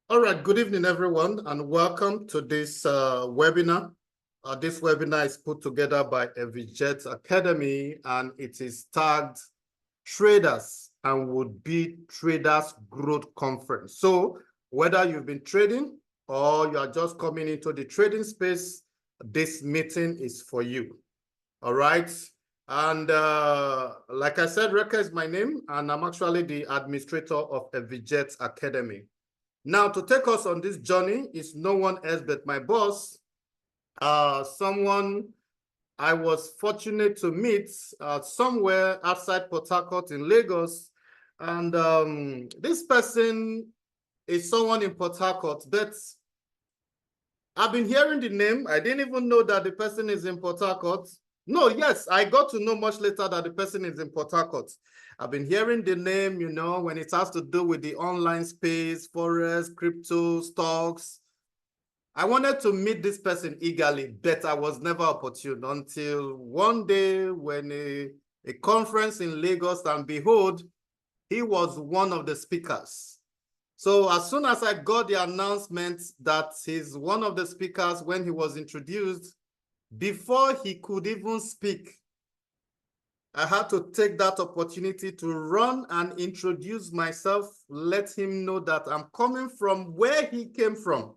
All right, good evening, everyone, and welcome to this webinar. This webinar is put together by EVJET Academy, and it is tagged Traders and Would-Be Traders Growth Conference. So whether you've been trading or you are just coming into the trading space, this meeting is for you. All right. And like I said, Reka is my name, and I'm actually the administrator of EVJET Academy. Now, to take us on this journey is no one else but my boss, someone I was fortunate to meet somewhere outside Port Harcourt in Lagos. And this person is someone in Port Harcourt, but I've been hearing the name. I didn't even know that the person is in Port Harcourt. No, yes, I got to know much later that the person is in Port Harcourt. I've been hearing the name, you know, when it has to do with the online space, forex, crypto, stocks. I wanted to meet this person eagerly, but I was never opportune until one day when a conference in Lagos, and behold, he was one of the speakers. So as soon as I got the announcement that he's one of the speakers when he was introduced, before he could even speak, I had to take that opportunity to run and introduce myself, let him know that I'm coming from where he came from.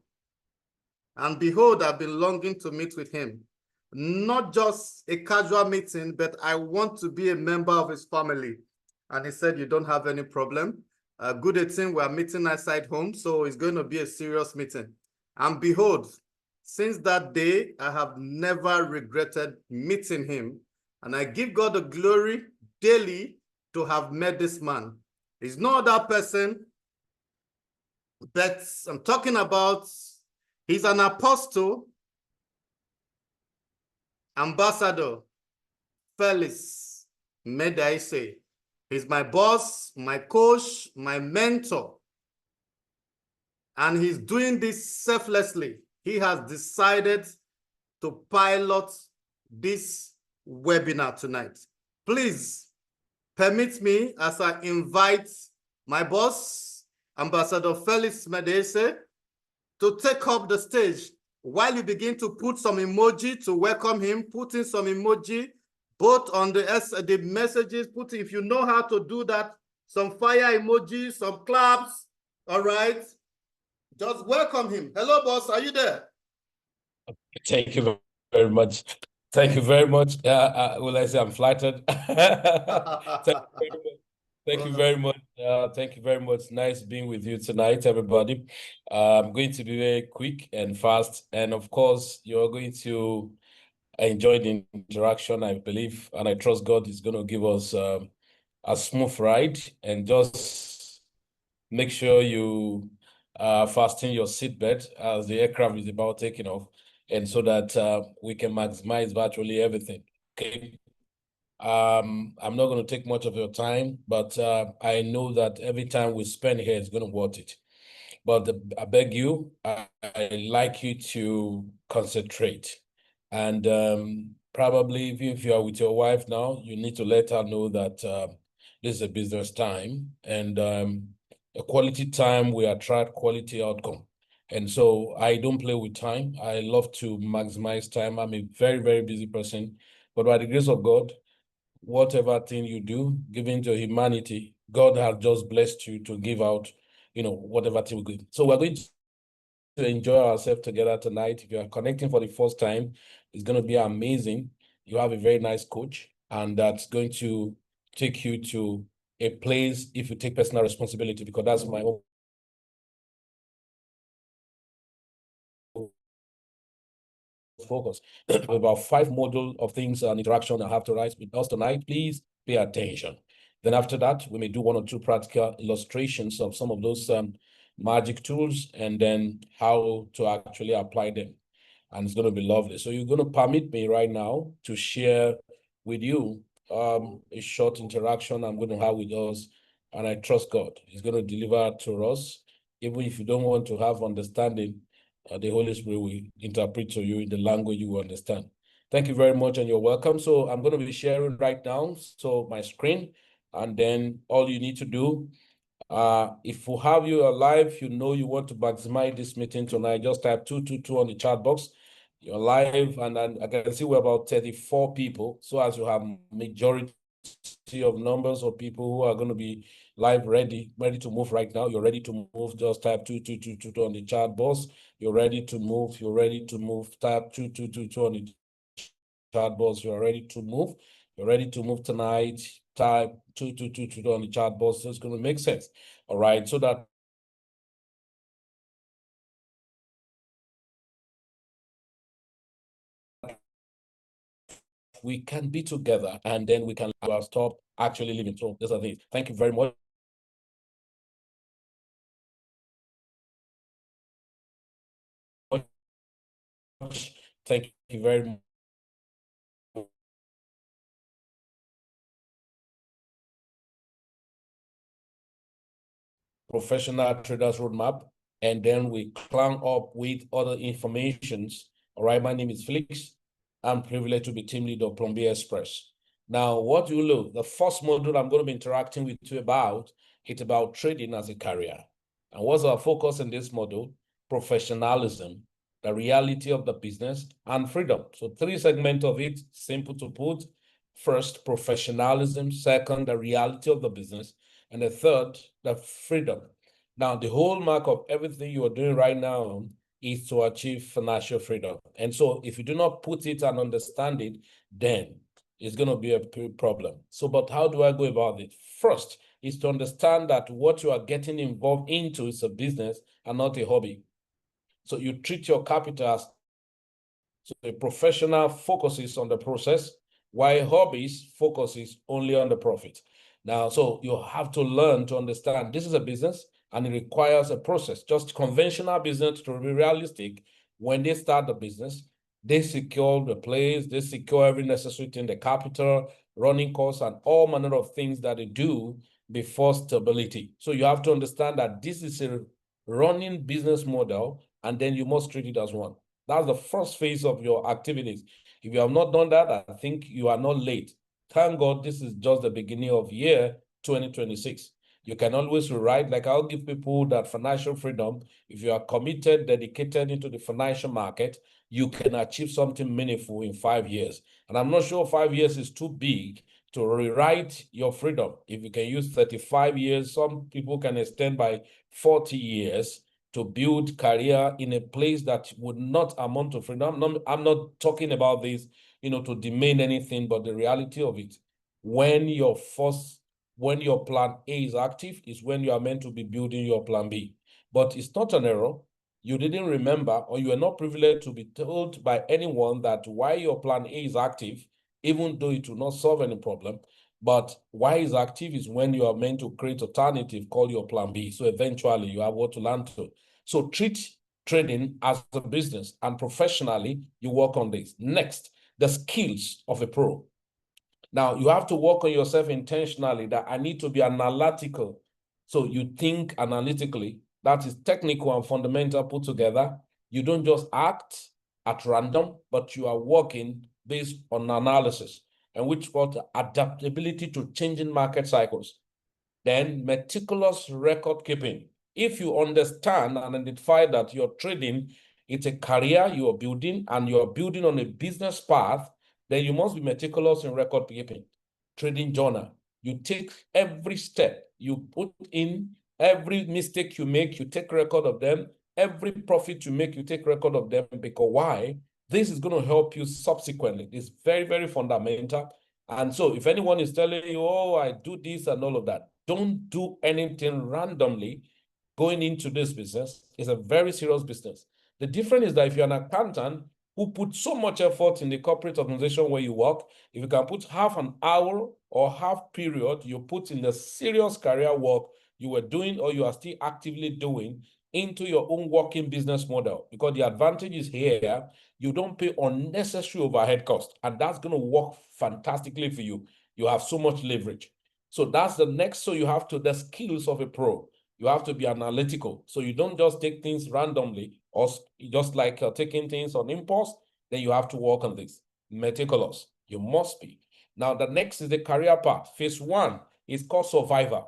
And behold, I've been longing to meet with him. Not just a casual meeting, but I want to be a member of his family. And he said, you don't have any problem. Good 18, we're meeting outside home, so it's going to be a serious meeting. And behold, since that day, I have never regretted meeting him. And I give God the glory daily to have met this man. He's no other person, but I'm talking about, he's an apostle, Ambassador Felix Medaise. He's my boss, my coach, my mentor. And he's doing this selflessly. He has decided to pilot this webinar tonight. Please permit me as I invite my boss, Ambassador Felix Medaise, to take up the stage. While you begin to put some emoji to welcome him, put in some emoji, both on the messages, put, if you know how to do that, some fire emojis, some claps, all right? Just welcome him. Hello, boss, are you there? Thank you very much. Thank you very much. Will I say I'm flattered? Thank you very much. Thank you very much. Nice being with you tonight, everybody. I'm going to be very quick and fast. And of course, you're going to enjoy the interaction, I believe, and I trust God is going to give us a smooth ride. And just make sure you fasten your seatbelt as the aircraft is about taking off, and so that we can maximize virtually everything. Okay. I'm not going to take much of your time, but I know that every time we spend here is going to worth it. But I beg you, I like you to concentrate. And probably if you are with your wife now, you need to let her know that this is a business time, and a quality time will attract quality outcome. And so I don't play with time. I love to maximize time. I'm a very, very busy person. But by the grace of God, whatever thing you do, giving to humanity, God has just blessed you to give out, whatever thing we give. So we're going to enjoy ourselves together tonight. If you are connecting for the first time, it's going to be amazing. You have a very nice coach, and that's going to take you to a place if you take personal responsibility, because that's my own focus. About 5 modules of things and interaction I have to write with us tonight. Please pay attention. Then after that, we may do 1 or 2 practical illustrations of some of those magic tools, and then how to actually apply them. And it's going to be lovely. So you're going to permit me right now to share with you a short interaction I'm going to have with us. And I trust God is going to deliver to us. Even if you don't want to have understanding, the Holy Spirit will interpret to you in the language you understand. Thank you very much, and you're welcome. So I'm going to be sharing right now. So my screen, and then all you need to do If we have you live, you know you want to maximize this meeting tonight, just type 222 on the chat box. You're live, and then I can see we're about 34 people. So as you have majority of numbers of people who are going to be live, ready to move right now. You're ready to move, just type 2222 on the chat box. You're ready to move, type 2222 on the chat box. You're ready to move. You're ready to move tonight. Type 2222 on the chat box. So it's going to make sense. All right. So that we can be together, and then we can stop actually living. So those are things. Thank you very much. Thank you very much. Professional traders roadmap, and then we climb up with other informations. All right, my name is Felix. I'm privileged to be team leader of Plumbier Express. Now, what you look, the first module I'm going to be interacting with you about, it's about trading as a career. And what's our focus in this module? Professionalism, the reality of the business, and freedom. So 3 segments of it, simple to put. First, professionalism. Second, the reality of the business. And the third, the freedom. Now, the whole mark of everything you are doing right now is to achieve financial freedom. And so if you do not put it and understand it, then it's going to be a problem. So, but how do I go about it? First is to understand that what you are getting involved into is a business and not a hobby. So you treat your capital as, so a professional focuses on the process, while hobbies focuses only on the profit. Now, so you have to learn to understand this is a business and it requires a process. Just conventional business, to be realistic, when they start the business, they secure the place, they secure every necessary thing, the capital, running costs, and all manner of things that they do before stability. So you have to understand that this is a running business model, and then you must treat it as one. That's the first phase of your activities. If you have not done that, I think you are not late. Thank God this is just the beginning of year 2026. You can always rewrite, like I'll give people that financial freedom. If you are committed, dedicated into the financial market, you can achieve something meaningful in 5 years. And I'm not sure 5 years is too big to rewrite your freedom. If you can use 35 years, some people can extend by 40 years to build career in a place that would not amount to freedom. I'm not talking about this, to demand anything, but the reality of it. When your plan A is active, is when you are meant to be building your plan B. But it's not an error. You didn't remember, or you are not privileged to be told by anyone that why your plan A is active, even though it will not solve any problem. But why is active is when you are meant to create alternative, call your plan B. So eventually you have what to learn to. So treat trading as a business, and professionally, you work on this. Next, the skills of a pro. Now, you have to work on yourself intentionally, that I need to be analytical. So you think analytically. That is technical and fundamental put together. You don't just act at random, but you are working based on analysis, and which called adaptability to changing market cycles. Then meticulous record keeping. If you understand and identify that you're trading, it's a career you are building, and you're building on a business path, then you must be meticulous in record keeping. Trading journal. You take every step, you put in every mistake you make, you take record of them. Every profit you make, you take record of them. Because why? This is going to help you subsequently. It's very, very fundamental. And so if anyone is telling you, oh, I do this and all of that, don't do anything randomly going into this business. It's a very serious business. The difference is that if you're an accountant who put so much effort in the corporate organization where you work, if you can put half an hour or half period you put in the serious career work you were doing or you are still actively doing into your own working business model, because the advantage is here, you don't pay unnecessary overhead costs, and that's going to work fantastically for you. You have so much leverage. So that's the next. So you have the skills of a pro. You have to be analytical. So you don't just take things randomly, or just like taking things on impulse. Then you have to work on this. Meticulous. You must be. Now, the next is the career path. Phase 1 is called survivor.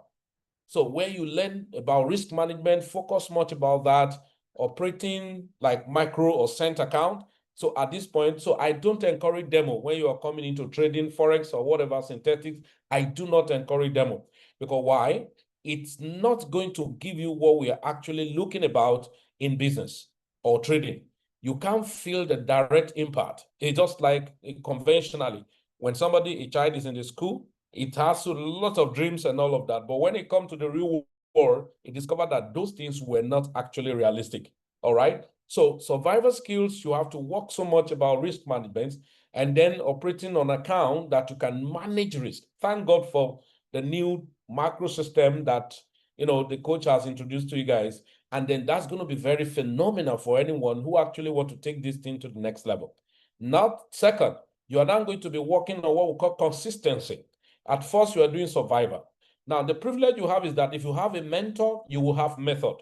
So where you learn about risk management, focus much about that, operating like micro or cent account. So at this point, so I don't encourage demo when you are coming into trading, Forex or whatever, synthetics. I do not encourage demo. Because why? It's not going to give you what we are actually looking about in business or trading. You can't feel the direct impact. It's just like conventionally, when a child is in the school, it has a lot of dreams and all of that. But when it comes to the real world, it discovered that those things were not actually realistic. All right. So survival skills, you have to work so much about risk management and then operating on account that you can manage risk. Thank God for the new macro system that the coach has introduced to you guys. And then that's going to be very phenomenal for anyone who actually want to take this thing to the next level. Not second, you are now going to be working on what we call consistency. At first, you are doing survivor. Now, the privilege you have is that if you have a mentor, you will have method.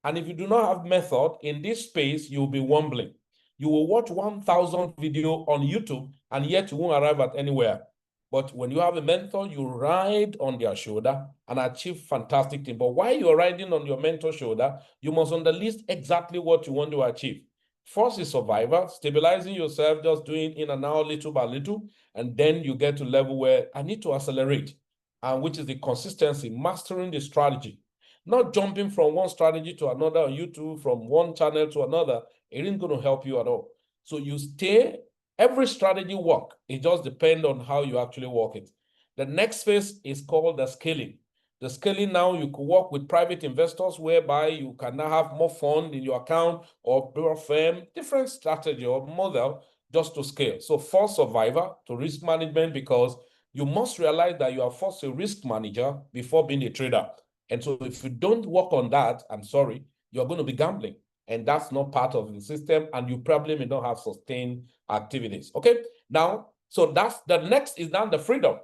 And if you do not have method in this space, you will be wobbling. You will watch 1,000 video on YouTube, and yet you won't arrive at anywhere. But when you have a mentor, you ride on their shoulder and achieve fantastic things. But while you're riding on your mentor's shoulder, you must understand exactly what you want to achieve. First is survivor, stabilizing yourself, just doing in and out little by little. And then you get to level where I need to accelerate, and which is the consistency, mastering the strategy. Not jumping from one strategy to another on YouTube, from one channel to another. It isn't going to help you at all. So you stay, every strategy work. It just depends on how you actually work it. The next phase is called the scaling. The scaling now, you could work with private investors whereby you can now have more fund in your account or build a firm, different strategy or model just to scale. So first survivor to risk management, because you must realize that you are first a risk manager before being a trader. And so if you don't work on that, I'm sorry, you're going to be gambling. And that's not part of the system. And you probably may not have sustained activities. Okay. Now, so that's the next is now the freedom.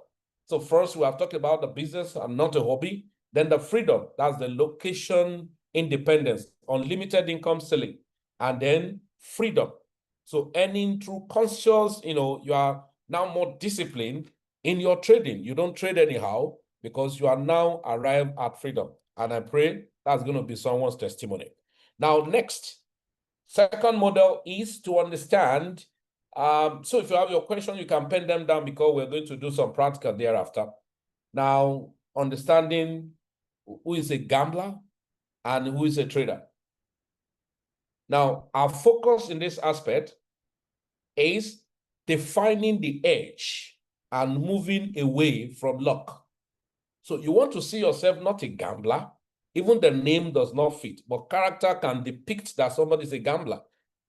So first we have talked about the business and not a hobby. Then the freedom, that's the location independence, unlimited income ceiling, and then freedom. So earning through conscious, you are now more disciplined in your trading. You don't trade anyhow because you are now arrived at freedom. And I pray that's going to be someone's testimony. Now, next, second model is to understand. So if you have your question, you can pen them down because we're going to do some practical thereafter. Now, understanding who is a gambler and who is a trader. Now, our focus in this aspect is defining the edge and moving away from luck. So you want to see yourself not a gambler. Even the name does not fit, but character can depict that somebody is a gambler.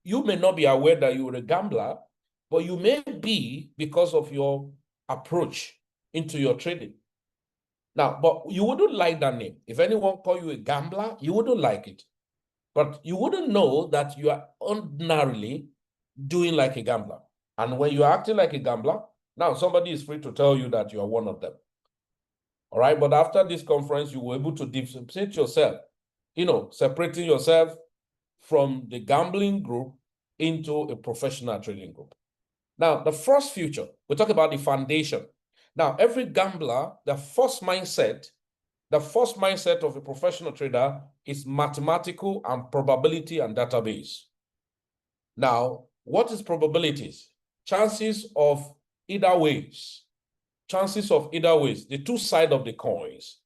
You may not be aware that you are a gambler, but you may be because of your approach into your trading. Now, but you wouldn't like that name. If anyone call you a gambler, you wouldn't like it. But you wouldn't know that you are ordinarily doing like a gambler. And when you are acting like a gambler, now somebody is free to tell you that you are one of them. All right. But after this conference, you were able to differentiate yourself, separating yourself from the gambling group into a professional trading group. Now, the first feature, we talk about the foundation. Now, every gambler, the first mindset of a professional trader is mathematical and probability and database. Now, what is probabilities? Chances of either ways, the two sides of the coins.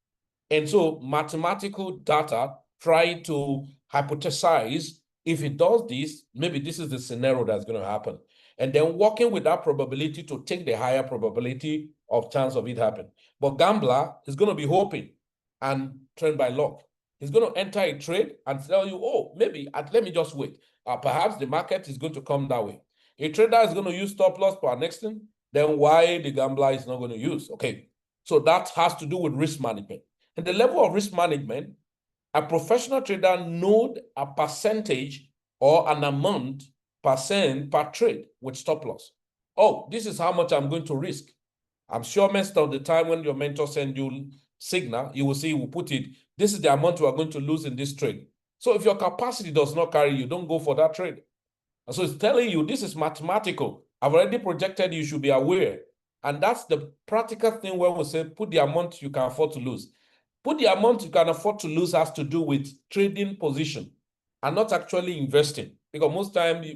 And so mathematical data try to hypothesize if it does this, maybe this is the scenario that's going to happen. And then working with that probability to take the higher probability of chance of it happen. But gambler is going to be hoping and trained by luck. He's going to enter a trade and tell you, oh, maybe let me just wait. Perhaps the market is going to come that way. A trader is going to use stop loss for an extent, then why the gambler is not going to use? Okay, so that has to do with risk management. And the level of risk management, a professional trader knows a percentage or an amount % per trade with stop loss. Oh, this is how much I'm going to risk. I'm sure most of the time when your mentor sends you signal, you will see, we'll put it, this is the amount you are going to lose in this trade. So if your capacity does not carry you, don't go for that trade. And so it's telling you this is mathematical. I've already projected, you should be aware. And that's the practical thing when we say put the amount you can afford to lose. Put the amount you can afford to lose has to do with trading position and not actually investing. Because most times,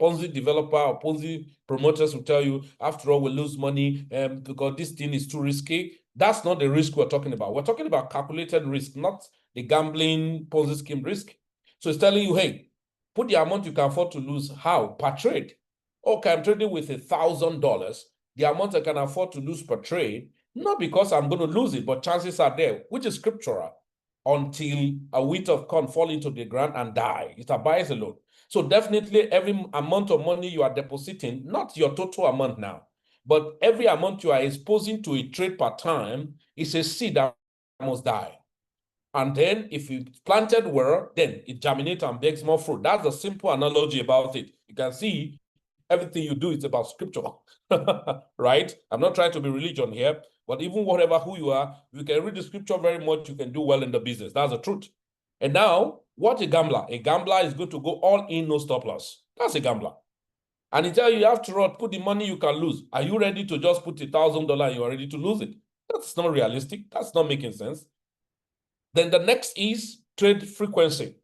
Ponzi developer or Ponzi promoters will tell you, after all, we lose money because this thing is too risky. That's not the risk we're talking about. We're talking about calculated risk, not the gambling Ponzi scheme risk. So it's telling you, hey, put the amount you can afford to lose. How? Per trade. Okay, I'm trading with $1,000. The amount I can afford to lose per trade, not because I'm going to lose it, but chances are there, which is scriptural, until a wheat of corn fall into the ground and die. It abides alone. So definitely every amount of money you are depositing, not your total amount now, but every amount you are exposing to a trade per time is a seed that must die. And then if you planted well, then it germinates and bears more fruit. That's a simple analogy about it. You can see everything you do is about scripture, right? I'm not trying to be religion here, but even whatever who you are, you can read the scripture very much, you can do well in the business. That's the truth. And now, what a gambler? A gambler is going to go all in, no stop loss. That's a gambler. And he tell you have to put the money you can lose. Are you ready to just put $1,000 and you are ready to lose it? That's not realistic. That's not making sense. Then the next is trade frequency.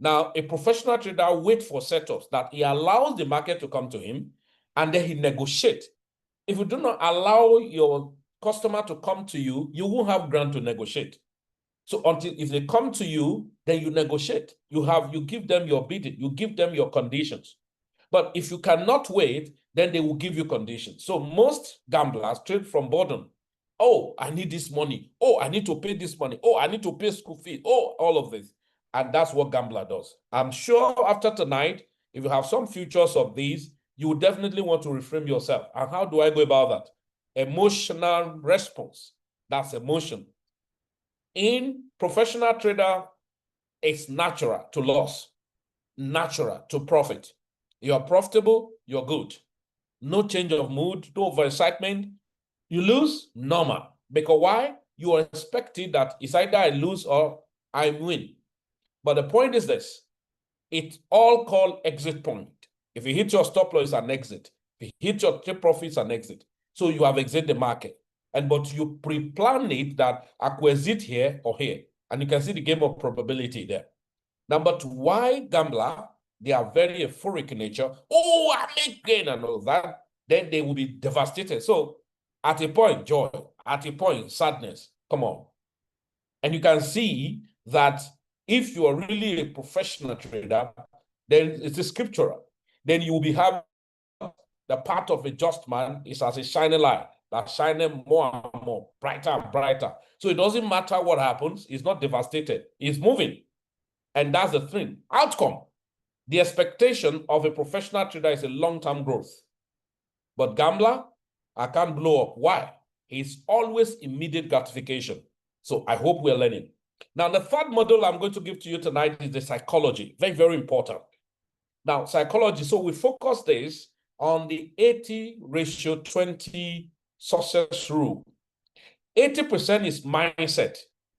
Now, a professional trader waits for setups that he allows the market to come to him, and then he negotiates. If you do not allow your customer to come to you, you won't have ground to negotiate. So if they come to you, then you negotiate. You give them your bidding, you give them your conditions. But if you cannot wait, then they will give you conditions. So most gamblers trade from boredom. Oh, I need this money. Oh, I need to pay this money. Oh, I need to pay school fees. Oh, all of this. And that's what gambler does. I'm sure after tonight, if you have some futures of these, you will definitely want to reframe yourself. And how do I go about that? Emotional response. That's emotion. In professional trader, it's natural to loss, natural to profit. You're profitable, you're good. No change of mood, no overexcitement. You lose, normal. Because why? You are expecting that it's either I lose or I win. But the point is this, it's all called exit point. If you hit your stop loss, it's an exit. If you hit your take profit, it's an exit. So you have exited the market. But you pre-plan it that I could exit here or here. And you can see the game of probability there. Number two, why gambler? They are very euphoric in nature. Oh, I make gain and all that. Then they will be devastated. So at a point, joy. At a point, sadness. Come on. And you can see that if you are really a professional trader, then it's a scriptural. Then you will be having the path of a just man is as a shining light that shining more and more, brighter and brighter. So it doesn't matter what happens. It's not devastated. It's moving. And that's the thing. Outcome. The expectation of a professional trader is a long-term growth. But gambler, I can't blow up. Why? It's always immediate gratification. So I hope we're learning. Now, the third model I'm going to give to you tonight is the psychology. Very, very important. Now, psychology. So we focus this on the 80:20 success rule. 80% is mindset,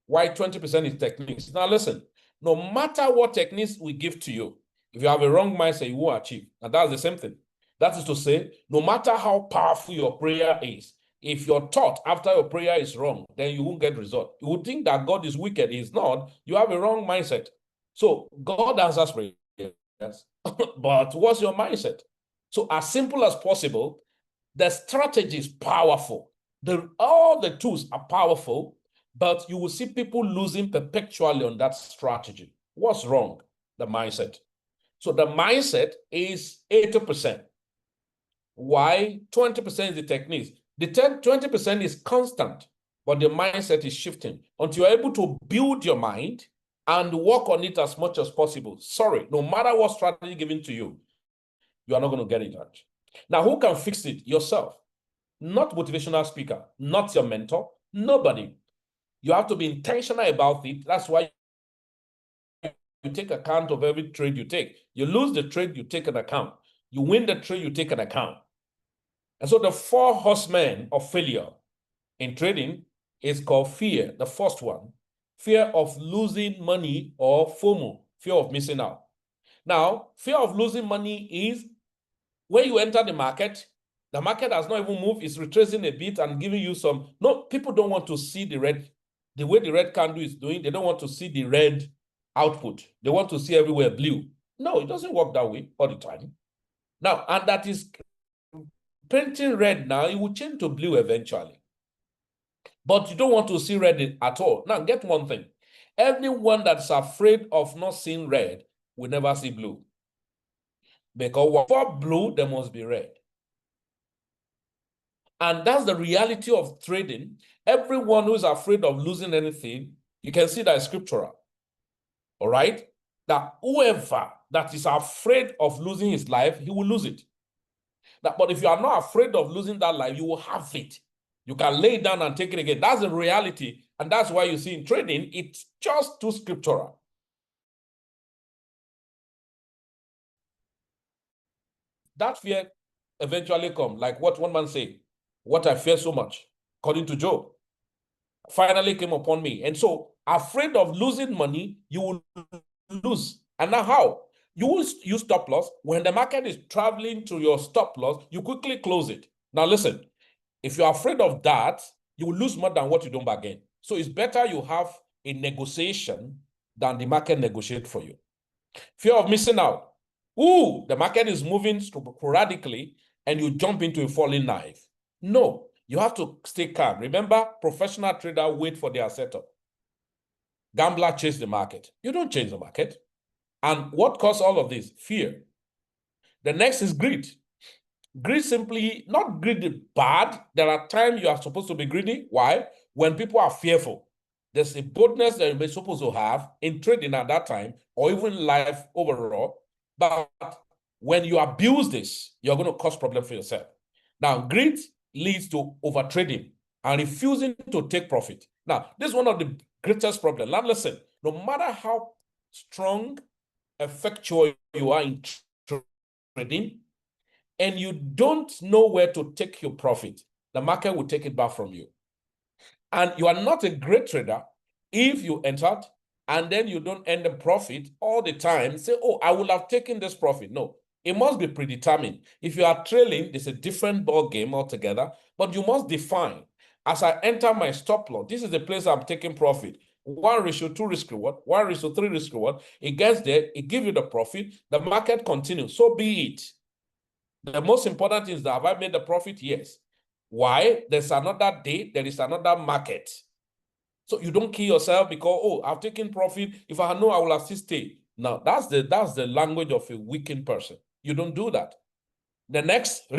while 20% is techniques. Now, listen, no matter what techniques we give to you, if you have a wrong mindset, you won't achieve. And that's the same thing. That is to say, no matter how powerful your prayer is, if your thought after your prayer is wrong, then you won't get result. You would think that God is wicked. He's not. You have a wrong mindset. So God answers prayers, but what's your mindset? So as simple as possible, the strategy is powerful. All the tools are powerful, but you will see people losing perpetually on that strategy. What's wrong? The mindset. So the mindset is 80%. Why? 20% is the techniques. The 20% is constant, but the mindset is shifting. Until you're able to build your mind and work on it as much as possible. Sorry, no matter what strategy given to you, you are not going to get it right. Now, who can fix it? Yourself. Not motivational speaker, not your mentor, nobody. You have to be intentional about it. That's why you take account of every trade you take. You lose the trade, you take an account. You win the trade, you take an account. And so the 4 horsemen of failure in trading is called fear. The first one, fear of losing money or FOMO, fear of missing out. Now, fear of losing money is when you enter the market has not even moved, it's retracing a bit and giving you some. No, people don't want to see the red the way the red candle is doing, they don't want to see the red output. They want to see everywhere blue. No, it doesn't work that way all the time. Now, and that is painting red now, it will change to blue eventually. But you don't want to see red at all. Now, get one thing. Anyone that's afraid of not seeing red will never see blue. Because for blue, there must be red. And that's the reality of trading. Everyone who is afraid of losing anything, you can see that scriptural. All right? That whoever that is afraid of losing his life, he will lose it. But if you are not afraid of losing that life, you will have it. You can lay it down and take it again. That's the reality. And that's why you see in trading, it's just too scriptural. That fear eventually comes, like what one man said, what I fear so much, according to Job, finally came upon me. And so, afraid of losing money, you will lose. And now how? You will use stop loss. When the market is traveling to your stop loss, you quickly close it. Now listen, if you're afraid of that, you will lose more than what you don't bargain. So it's better you have a negotiation than the market negotiate for you. Fear of missing out. Ooh, the market is moving sporadically and you jump into a falling knife. No, you have to stay calm. Remember, professional trader wait for their setup. Gambler chase the market. You don't change the market. And what caused all of this? Fear. The next is greed. Greed simply, not greedy bad. There are times you are supposed to be greedy. Why? When people are fearful. There's a boldness that you're supposed to have in trading at that time, or even life overall. But when you abuse this, you're going to cause problem for yourself. Now, greed leads to overtrading and refusing to take profit. Now, this is one of the greatest problems. Now, listen, no matter how strong, effectual you are in trading, and you don't know where to take your profit, the market will take it back from you. And you are not a great trader if you entered and then you don't earn the profit all the time. Say, oh, I will have taken this profit. No, it must be predetermined. If you are trailing, it's a different ball game altogether, but you must define, as I enter my stop loss, this is the place I'm taking profit. 1:2 risk reward, 1:3 risk reward. It gets there, it gives you the profit, the market continues. So be it. The most important thing is that have I made the profit? Yes. Why? There's another day, there is another market. So you don't kill yourself because, oh, I've taken profit. If I know, I will have still stayed. Now, that's the language of a weakened person. You don't do that. The next,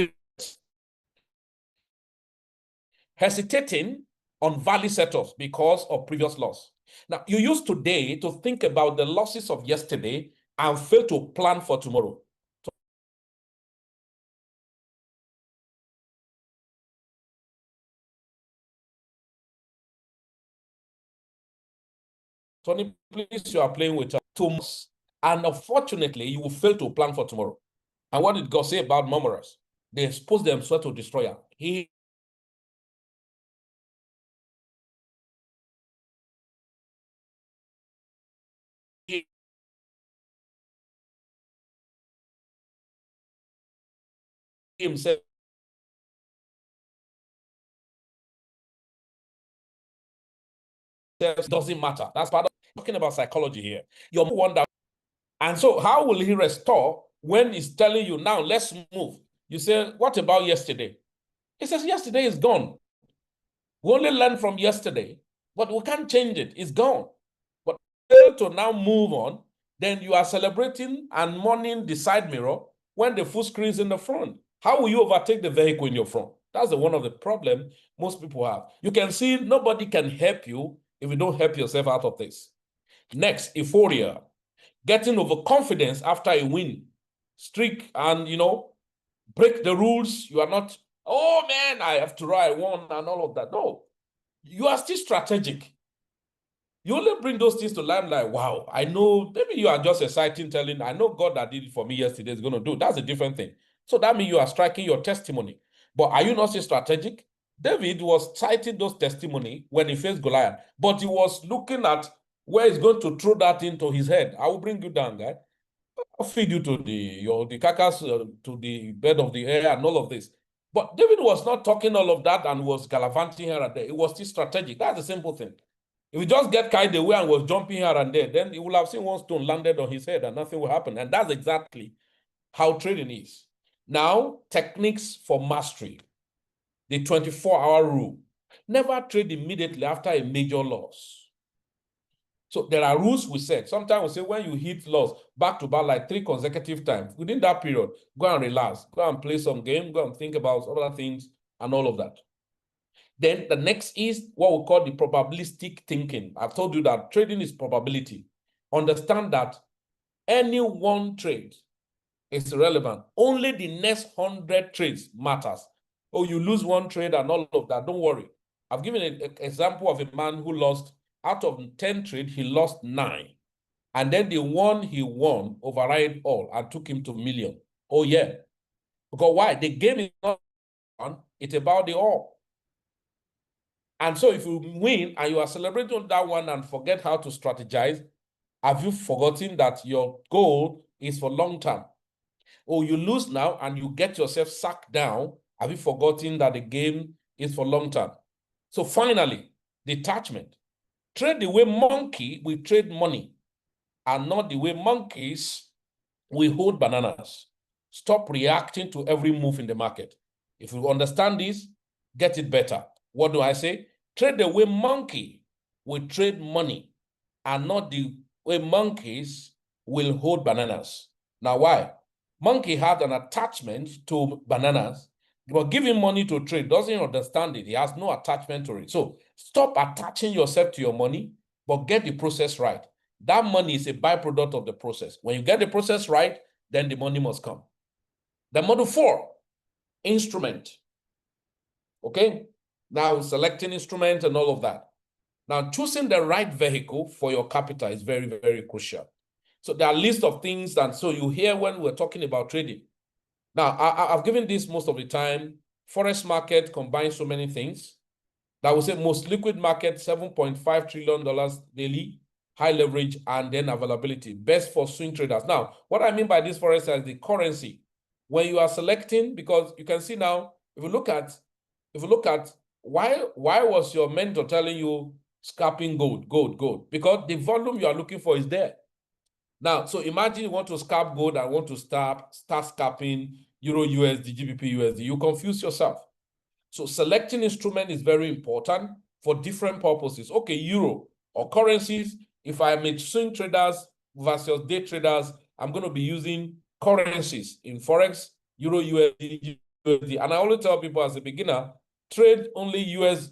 hesitating on value setups because of previous loss. Now, you use today to think about the losses of yesterday and fail to plan for tomorrow. Tony, please, you are playing with too much. And unfortunately, you will fail to plan for tomorrow. And what did God say about murmurers? They expose themselves to destroyer. He himself doesn't matter. That's part of talking about psychology here. You're one that, and so how will he restore when he's telling you now, let's move? You say, what about yesterday? He says, yesterday is gone. We only learned from yesterday, but we can't change it. It's gone. But to now move on, then you are celebrating and mourning the side mirror when the full screen is in the front. How will you overtake the vehicle in your front? That's one of the problems most people have. You can see nobody can help you if you don't help yourself out of this. Next, euphoria. Getting overconfidence after a win streak and, break the rules. You are not, oh man, I have to ride one and all of that. No, you are still strategic. You only bring those things to life like, wow, I know, maybe you are just exciting, telling, I know God that did it for me yesterday is going to do. That's a different thing. So that means you are striking your testimony. But are you not still strategic? David was citing those testimony when he faced Goliath, but he was looking at where he's going to throw that into his head. I will bring you down, guy. I'll feed you to the carcass, to the bed of the air and all of this. But David was not talking all of that and was gallivanting here and there. It was still strategic. That's a simple thing. If he just get carried away and was jumping here and there, then he will have seen one stone landed on his head and nothing will happen. And that's exactly how trading is. Now, techniques for mastery. The 24-hour rule. Never trade immediately after a major loss. So there are rules we set. Sometimes we say when you hit loss back to back like 3 consecutive times, within that period, go and relax, go and play some game, go and think about other things and all of that. Then the next is what we call the probabilistic thinking. I've told you that trading is probability. Understand that any one trade is irrelevant. Only the next 100 trades matters. Oh, you lose one trade and all of that. Don't worry. I've given an example of a man who lost, out of 10 trades, he lost 9. And then the one he won override all and took him to million. Oh, yeah. Because why? The game is not on, it's about the all. And so if you win and you are celebrating on that one and forget how to strategize, have you forgotten that your goal is for long term? Or you lose now and you get yourself sacked down, have you forgotten that the game is for long term? So finally, detachment. Trade the way monkey will trade money and not the way monkeys will hold bananas. Stop reacting to every move in the market. If you understand this, get it better. What do I say? Trade the way monkey will trade money and not the way monkeys will hold bananas. Now, why? Monkey had an attachment to bananas, but giving money to trade doesn't understand it. He has no attachment to it. So stop attaching yourself to your money, but get the process right. That money is a byproduct of the process. When you get the process right, then the money must come. The model 4, instrument. Okay? Now selecting instrument and all of that. Now choosing the right vehicle for your capital is very, very crucial. So there are a list of things, and so you hear when we're talking about trading. Now, I've given this most of the time. Forex market combines so many things. That will say most liquid market, $7.5 trillion daily, high leverage, and then availability. Best for swing traders. Now, what I mean by this forex is the currency. When you are selecting, because you can see now, if you look at why was your mentor telling you scalping gold? Because the volume you are looking for is there. Now, so imagine you want to scalp gold and want to start scalping Euro USD, GBP USD. You confuse yourself. So selecting instrument is very important for different purposes. Okay, euro or currencies. If I'm a swing traders versus day traders, I'm going to be using currencies in forex, Euro USD, USD. And I always tell people as a beginner, trade only US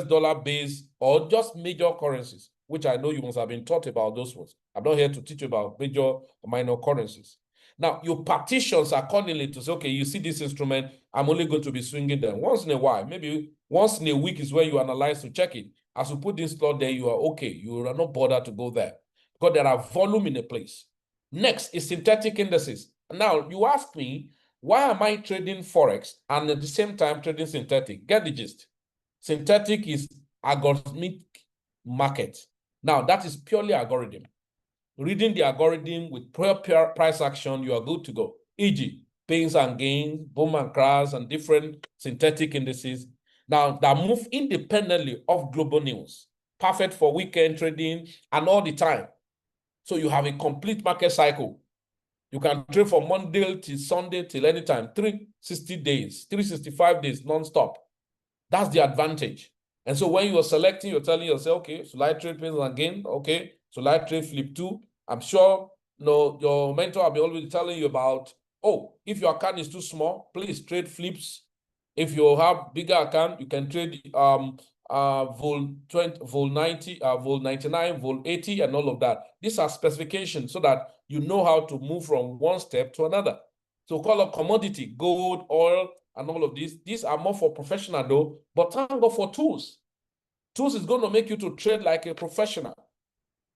dollar based or just major currencies, which I know you must have been taught about those ones. I'm not here to teach you about major or minor currencies. Now, you partitions accordingly to say, okay, you see this instrument, I'm only going to be swinging them once in a while. Maybe once in a week is where you analyze to check it. As you put this slot there, you are okay. You are not bothered to go there because there are volume in a place. Next is synthetic indices. Now, you ask me, why am I trading Forex and at the same time trading synthetic? Get the gist. Synthetic is algorithmic market. Now, that is purely algorithm. Reading the algorithm with pure price action, you are good to go. E.g., pains and gains, boom and crash, and different synthetic indices. Now, that move independently of global news. Perfect for weekend trading and all the time. So you have a complete market cycle. You can trade from Monday till Sunday till anytime, 360 days, 365 days, non-stop. That's the advantage. And so when you are selecting, you're telling yourself, okay, so I trade pains and gain? Okay, so I trade flip 2. I'm sure your mentor will be always telling you about, oh, if your account is too small, please trade flips. If you have bigger account, you can trade vol 20, vol 90, vol 99, vol 80, and all of that. These are specifications so that you know how to move from one step to another. So call it commodity, gold, oil, and all of these. These are more for professional though, but thank God for tools. Tools is going to make you to trade like a professional.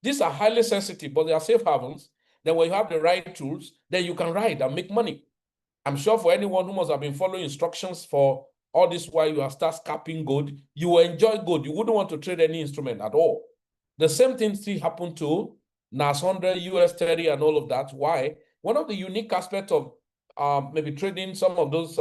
These are highly sensitive, but they are safe havens. Then when you have the right tools, then you can ride and make money. I'm sure for anyone who must have been following instructions for all this while you are start scalping gold, you will enjoy gold. You wouldn't want to trade any instrument at all. The same thing still happened to NAS 100, US 30, and all of that. Why? One of the unique aspects of maybe trading some of those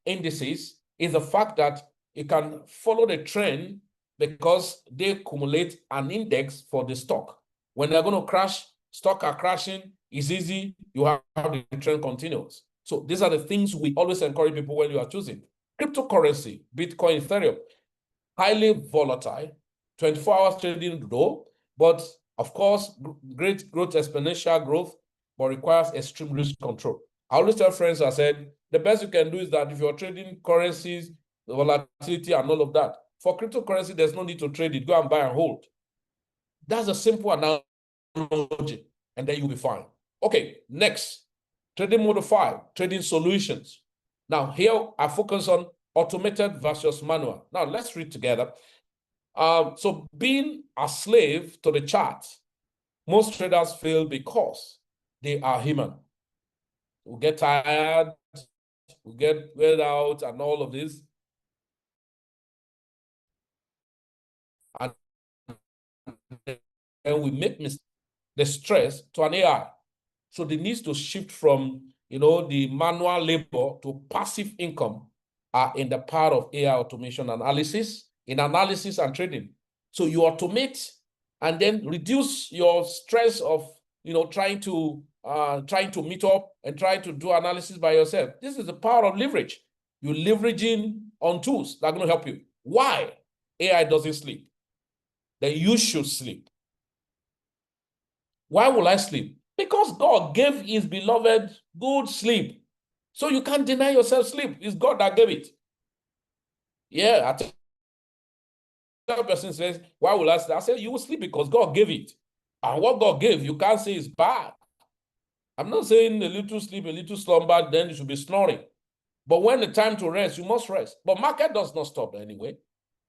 indices is the fact that it can follow the trend because they accumulate an index for the stock. When they're going to crash, stock are crashing, it's easy, you have the trend continues. So these are the things we always encourage people when you are choosing. Cryptocurrency, Bitcoin, Ethereum, highly volatile, 24 hours trading though, but of course, great growth, exponential growth, but requires extreme risk control. I always tell friends, I said, the best you can do is that if you're trading currencies, the volatility and all of that, for cryptocurrency, there's no need to trade it. Go and buy and hold. That's a simple analogy, and then you'll be fine. Okay, next, trading mode 5, trading solutions. Now, here I focus on automated versus manual. Now, let's read together. So being a slave to the chart, most traders fail because they are human. We get tired, we get wear out, and all of this. And we make the stress to an AI. So the needs to shift from the manual labor to passive income are in the part of AI automation analysis, in analysis and trading. So you automate and then reduce your stress of trying to meet up and trying to do analysis by yourself. This is the power of leverage. You're leveraging on tools that are going to help you. Why? AI doesn't sleep. Then you should sleep. Why will I sleep? Because God gave his beloved good sleep. So you can't deny yourself sleep. It's God that gave it. Yeah, I tell a person says, why will I sleep? I say, you will sleep because God gave it. And what God gave, you can't say is bad. I'm not saying a little sleep, a little slumber, then you should be snoring. But when the time to rest, you must rest. But market does not stop anyway.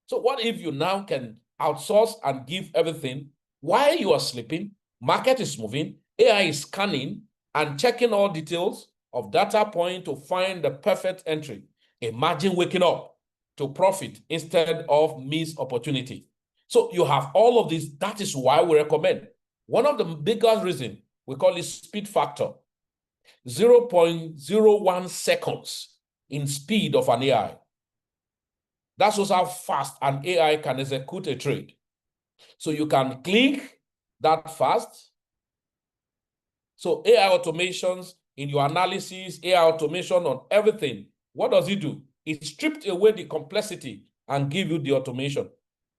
So what if you now can outsource and give everything while you are sleeping? Market is moving, AI is scanning and checking all details of data point to find the perfect entry. Imagine waking up to profit instead of missed opportunity. So you have all of this. That is why we recommend. One of the biggest reasons, we call it speed factor. 0.01 seconds in speed of an AI. That shows how fast an AI can execute a trade. So you can click that fast. So AI automations in your analysis, AI automation on everything. What does it do? It stripped away the complexity and give you the automation.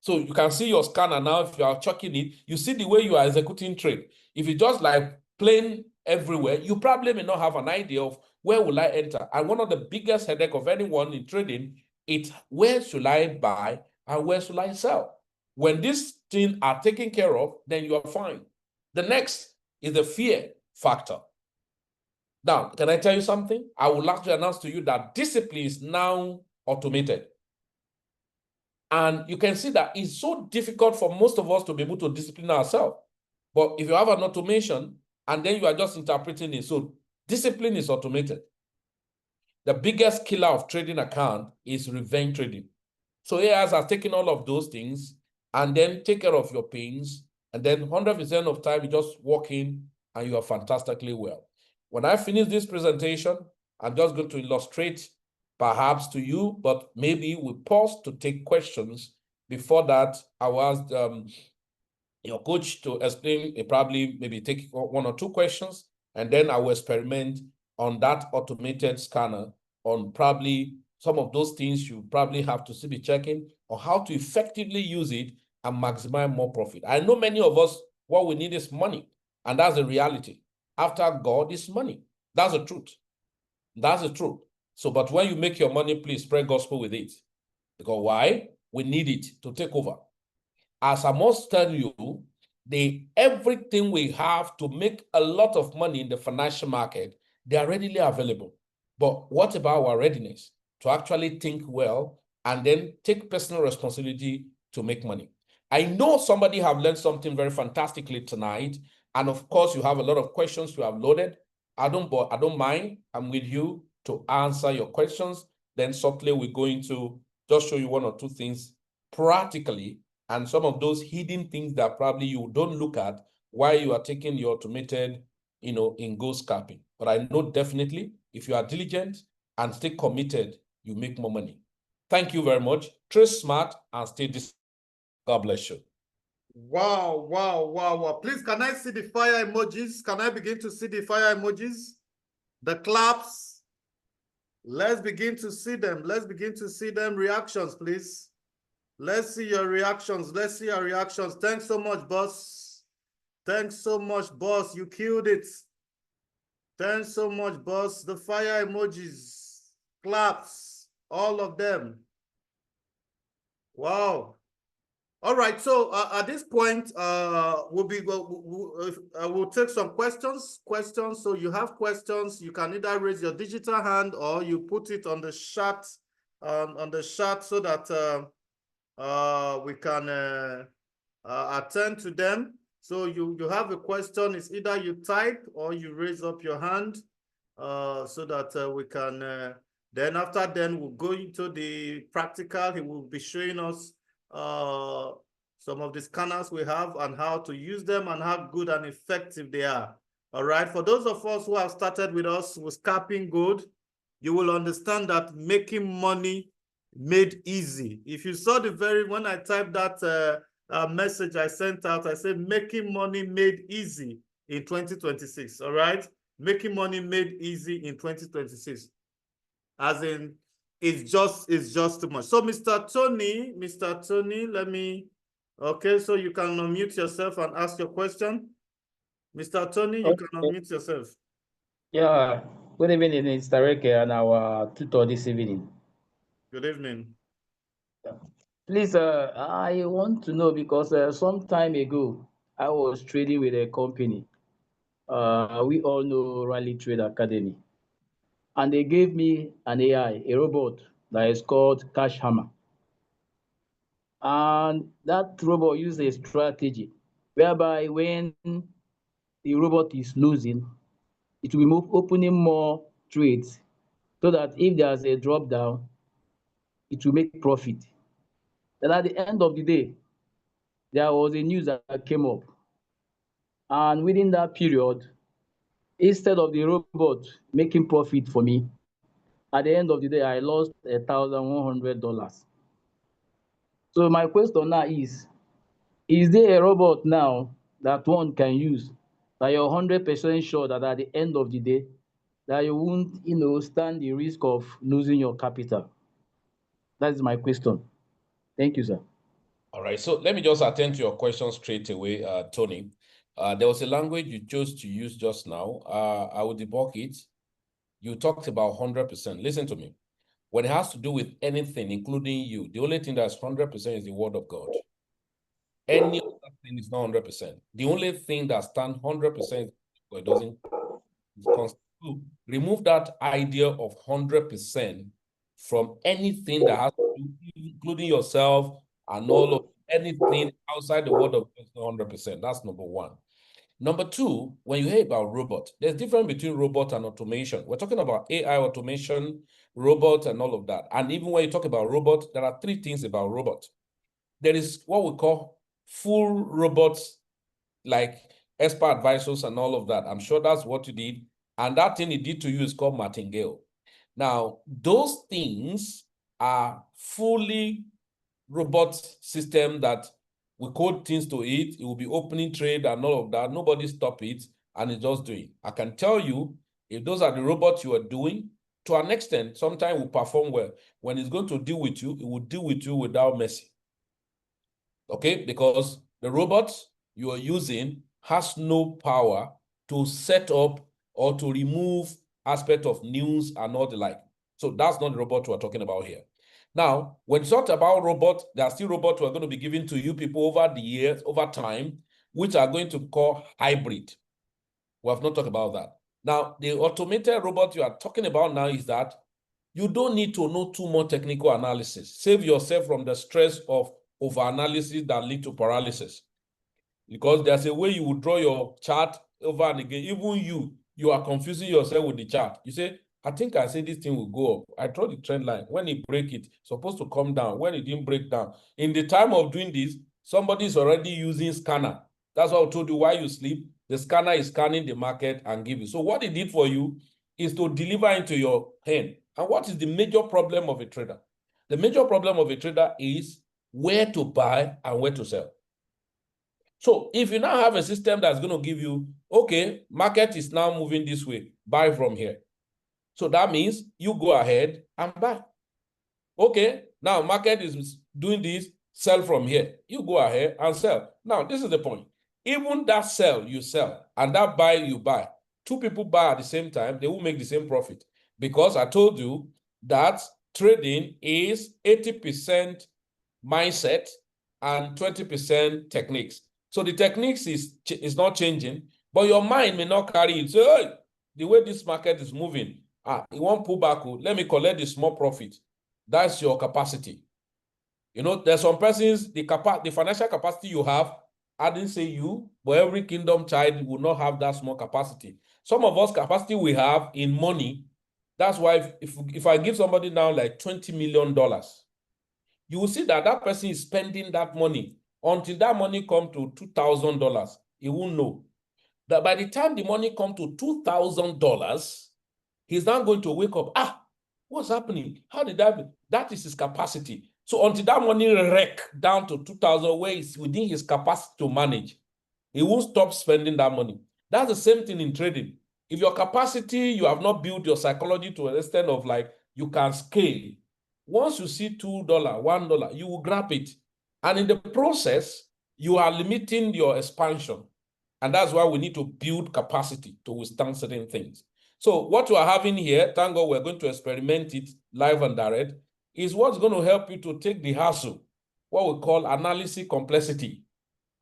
So you can see your scanner now. If you are checking it, you see the way you are executing trade. If you just like plain everywhere, you probably may not have an idea of where will I enter. And one of the biggest headache of anyone in trading, it's where should I buy and where should I sell? When these things are taken care of, then you are fine. The next is the fear factor. Now, can I tell you something? I would like to announce to you that discipline is now automated. And you can see that it's so difficult for most of us to be able to discipline ourselves. But if you have an automation and then you are just interpreting it, so discipline is automated. The biggest killer of trading account is revenge trading. So AIs are taking all of those things and then take care of your pains. And then 100% of time, you just walk in and you are fantastically well. When I finish this presentation, I'm just going to illustrate perhaps to you, but maybe we pause to take questions. Before that, I will ask your coach to explain, probably maybe take 1 or 2 questions, and then I will experiment on that automated scanner on probably some of those things you probably have to still be checking on how to effectively use it and maximize more profit. I know many of us, what we need is money, and that's the reality. After God is money. That's the truth. That's the truth. So, but when you make your money, please spread gospel with it. Because why? We need it to take over. As I must tell you, everything we have to make a lot of money in the financial market, they are readily available. But what about our readiness to actually think well and then take personal responsibility to make money? I know somebody have learned something very fantastically tonight. And of course, you have a lot of questions you have loaded. I don't mind. I'm with you to answer your questions. Then subtly, we're going to just show you 1 or 2 things practically, and some of those hidden things that probably you don't look at while you are taking your automated, in gold scalping. But I know definitely if you are diligent and stay committed, you make more money. Thank you very much. Trade smart and stay disciplined. God bless you. Wow, wow, wow, wow. Please, can I see the fire emojis? Can I begin to see the fire emojis? The claps. Let's begin to see them. Let's begin to see them. Reactions, please. Let's see your reactions. Let's see your reactions. Thanks so much, boss. Thanks so much, boss. You killed it. Thanks so much, boss. The fire emojis, claps, all of them. Wow. All right, so at this point, we'll take some questions. So you have questions, you can either raise your digital hand or you put it on the chat, so that we can attend to them. So you have a question, it's either you type or you raise up your hand, so that we can, then after then we'll go into the practical. He will be showing us some of the scanners we have and how to use them and how good and effective they are. All right, for those of us who have started with us with Scarping Gold, you will understand that making money made easy. If you saw when I typed that message I sent out, I said making money made easy in 2026. All right, making money made easy in 2026, as in it's just too much. So Mr. Tony, let me, okay, so you can unmute yourself and ask your question. Mr. Tony, you can unmute yourself. Yeah, good evening, Mr. Reke and our tutor this evening. Good evening. Please, I want to know, because some time ago, I was trading with a company. We all know Rally Trade Academy. And they gave me an AI, a robot that is called Cash Hammer. And that robot used a strategy whereby when the robot is losing, it will be opening more trades, so that if there's a drop down, it will make profit. Then at the end of the day, there was a news that came up. And within that period, instead of the robot making profit for me, at the end of the day, I lost $1,100. So my question now is there a robot now that one can use that you're 100% sure that at the end of the day, that you won't, stand the risk of losing your capital? That is my question. Thank you, sir. All right, so let me just attend to your question straight away, Tony. There was a language you chose to use just now. I will debunk it. You talked about 100%. Listen to me. When it has to do with anything, including you, the only thing that's 100% is the word of God. Any other thing is not 100%. The only thing that stands 100% it doesn't. Remove that idea of 100% from anything that has to do, including yourself and all of anything outside the word of God, 100%. That's number one. Number two, when you hear about robot, there's a difference between robot and automation. We're talking about AI automation, robot, and all of that. And even when you talk about robot, there are three things about robot. There is what we call full robots, like expert advisors and all of that. I'm sure that's what you did. And that thing he did to you is called martingale. Now, those things are fully robot system that we code things to it. It will be opening trade and all of that. Nobody stop it, and it's just doing. I can tell you, if those are the robots you are doing, to an extent, sometimes will perform well. When it's going to deal with you, it will deal with you without mercy. Okay, because the robots you are using has no power to set up or to remove aspect of news and all the like. So that's not the robot we're talking about here. Now, when you talk about robots, there are still robots who are going to be given to you people over the years, over time, which are going to call hybrid. We have not talked about that. Now, the automated robot you are talking about now is that you don't need to know too much technical analysis. Save yourself from the stress of over-analysis that lead to paralysis. Because there's a way you will draw your chart over and again. Even you are confusing yourself with the chart. You say, I think I said this thing will go up. I draw the trend line. When it break it, it's supposed to come down. When it didn't break down. In the time of doing this, somebody is already using scanner. That's why I told you while you sleep, the scanner is scanning the market and give you. So what it did for you is to deliver into your hand. And what is the major problem of a trader? The major problem of a trader is where to buy and where to sell. So if you now have a system that's going to give you, okay, market is now moving this way, buy from here. So that means you go ahead and buy. Okay, now market is doing this, sell from here. You go ahead and sell. Now, this is the point. Even that sell, you sell, and that buy, you buy. Two people buy at the same time, they will make the same profit. Because I told you that trading is 80% mindset and 20% techniques. So the techniques is not changing, but your mind may not carry it. So, hey, the way this market is moving, you won't pull back. Let me collect the small profit. That's your capacity. You know, there's some persons, the financial capacity you have, I didn't say you, but every kingdom child will not have that small capacity. Some of us capacity we have in money. That's why if I give somebody now like $20 million, you will see that that person is spending that money until that money come to $2,000. He won't know that by the time the money come to $2,000, he's now going to wake up. What's happening? How did that be? That is his capacity. So until that money wreck down to 2,000, where it's within his capacity to manage, he won't stop spending that money. That's the same thing in trading. If your capacity, you have not built your psychology to an extent of like, you can scale. Once you see $2, $1, you will grab it. And in the process, you are limiting your expansion. And that's why we need to build capacity to withstand certain things. So what you are having here, thank God we're going to experiment it live and direct, is what's going to help you to take the hassle, what we call analysis complexity,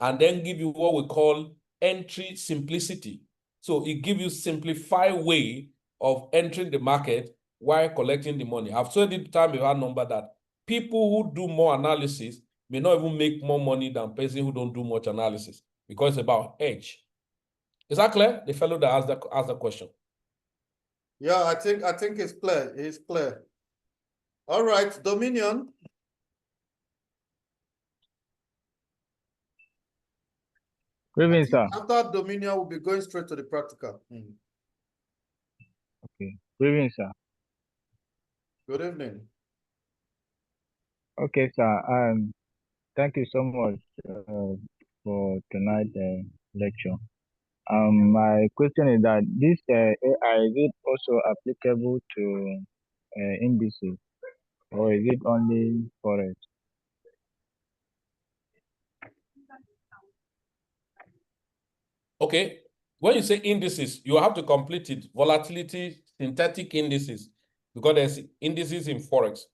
and then give you what we call entry simplicity. So it gives you simplified way of entering the market while collecting the money. I've said it time without number that people who do more analysis may not even make more money than person who don't do much analysis, because it's about edge. Is that clear? The fellow that asked the question. Yeah, I think it's clear. It's clear. All right, Dominion. Good evening, sir. After Dominion, we'll be going straight to the practical. Okay. Good evening, sir. Good evening. Okay, sir. Thank you so much for tonight's lecture. My question is that this AI, is it also applicable to indices, or is it only forex? Okay, when you say indices, you have to complete it. Volatility, synthetic indices, because there's indices in forex.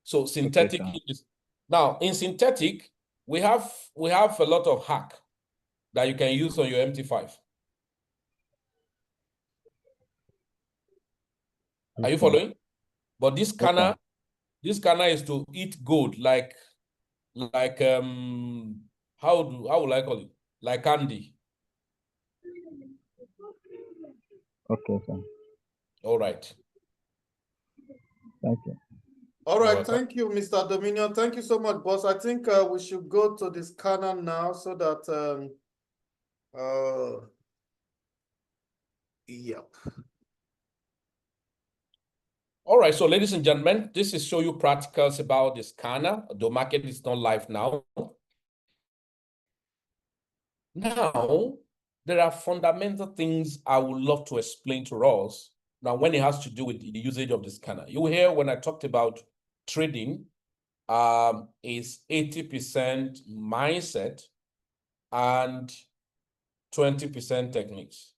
So synthetic indices. Now, in synthetic, we have a lot of hack that you can use on your MT5. Are you following? But this scanner is to eat gold, like how will I call it? Like candy. Okay, sir. All right. Thank you. All right, thank you, Mr. Dominion. Thank you so much, boss. I think we should go to the scanner now so that yep. All right, so ladies and gentlemen, this is show you practicals about the scanner. The market is not live now. Now, there are fundamental things I would love to explain to us now when it has to do with the usage of the scanner. You will hear when I talked about trading is 80% mindset and 20% techniques.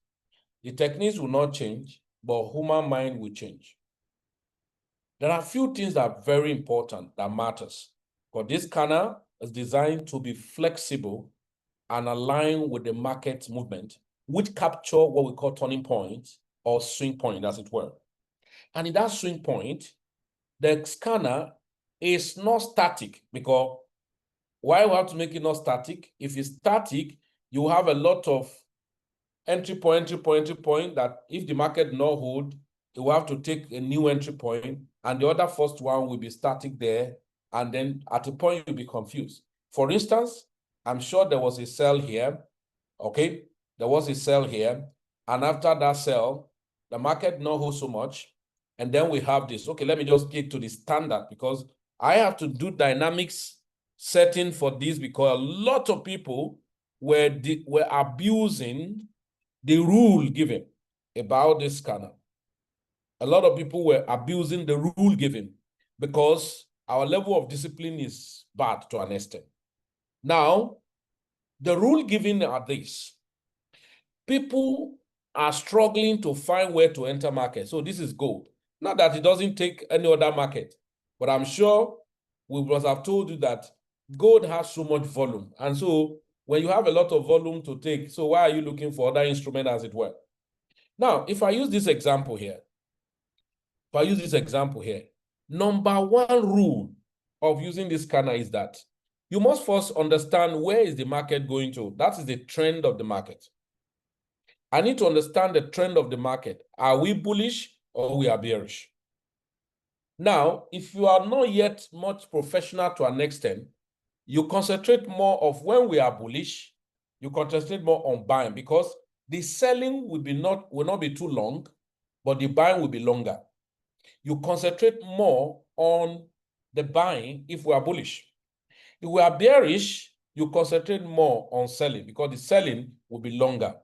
The techniques will not change, but human mind will change. There are a few things that are very important that matters. But this scanner is designed to be flexible and align with the market movement, which capture what we call turning points or swing point, as it were. And in that swing point, the scanner is not static, because why we have to make it not static? If it's static, you have a lot of entry point that if the market not hold, it will have to take a new entry point, and the other first one will be static there, and then at a point you'll be confused. For instance, I'm sure there was a sell here, okay? There was a sell here, and after that sell, the market not hold so much, and then we have this. Okay, let me just get to the standard, because I have to do dynamics setting for this because a lot of people were abusing the rule given about this scanner. A lot of people were abusing the rule given because our level of discipline is bad to an extent. Now, the rule given are this. People are struggling to find where to enter market. So this is gold. Not that it doesn't take any other market, but I'm sure we must have told you that gold has so much volume. And so when you have a lot of volume to take, so why are you looking for other instruments as it were? Now, if I use this example here, number one rule of using this scanner is that you must first understand where is the market going to. That is the trend of the market. I need to understand the trend of the market. Are we bullish or we are bearish? Now, if you are not yet much professional to an extent, you concentrate more of when we are bullish, you concentrate more on buying because the selling will not be too long, but the buying will be longer. You concentrate more on the buying if we are bullish. If we are bearish, you concentrate more on selling because the selling will be longer.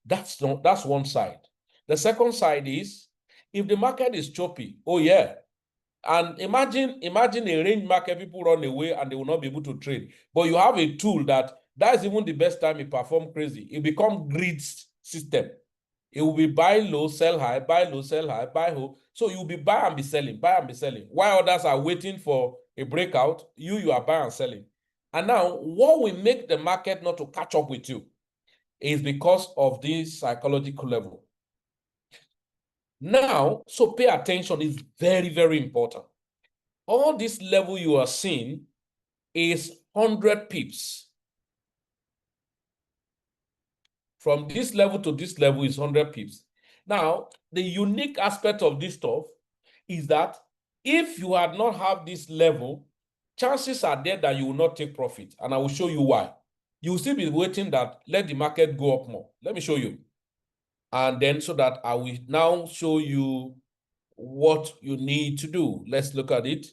That's one side. The second side is if the market is choppy, oh yeah. And imagine a range market, people run away and they will not be able to trade. But you have a tool that's even the best time it perform crazy. It become grid system. It will be buy low, sell high, buy low, sell high, buy low. So you'll be buy and be selling, buy and be selling. While others are waiting for a breakout, you are buying and selling. And now what will make the market not to catch up with you is because of this psychological level. Now, so pay attention is very, very important. All this level you are seeing is 100 pips. From this level to this level is 100 pips. Now, the unique aspect of this stuff is that if you had not have this level, chances are there that you will not take profit. And I will show you why. You will still be waiting that let the market go up more. Let me show you. And then so that I will now show you what you need to do. Let's look at it.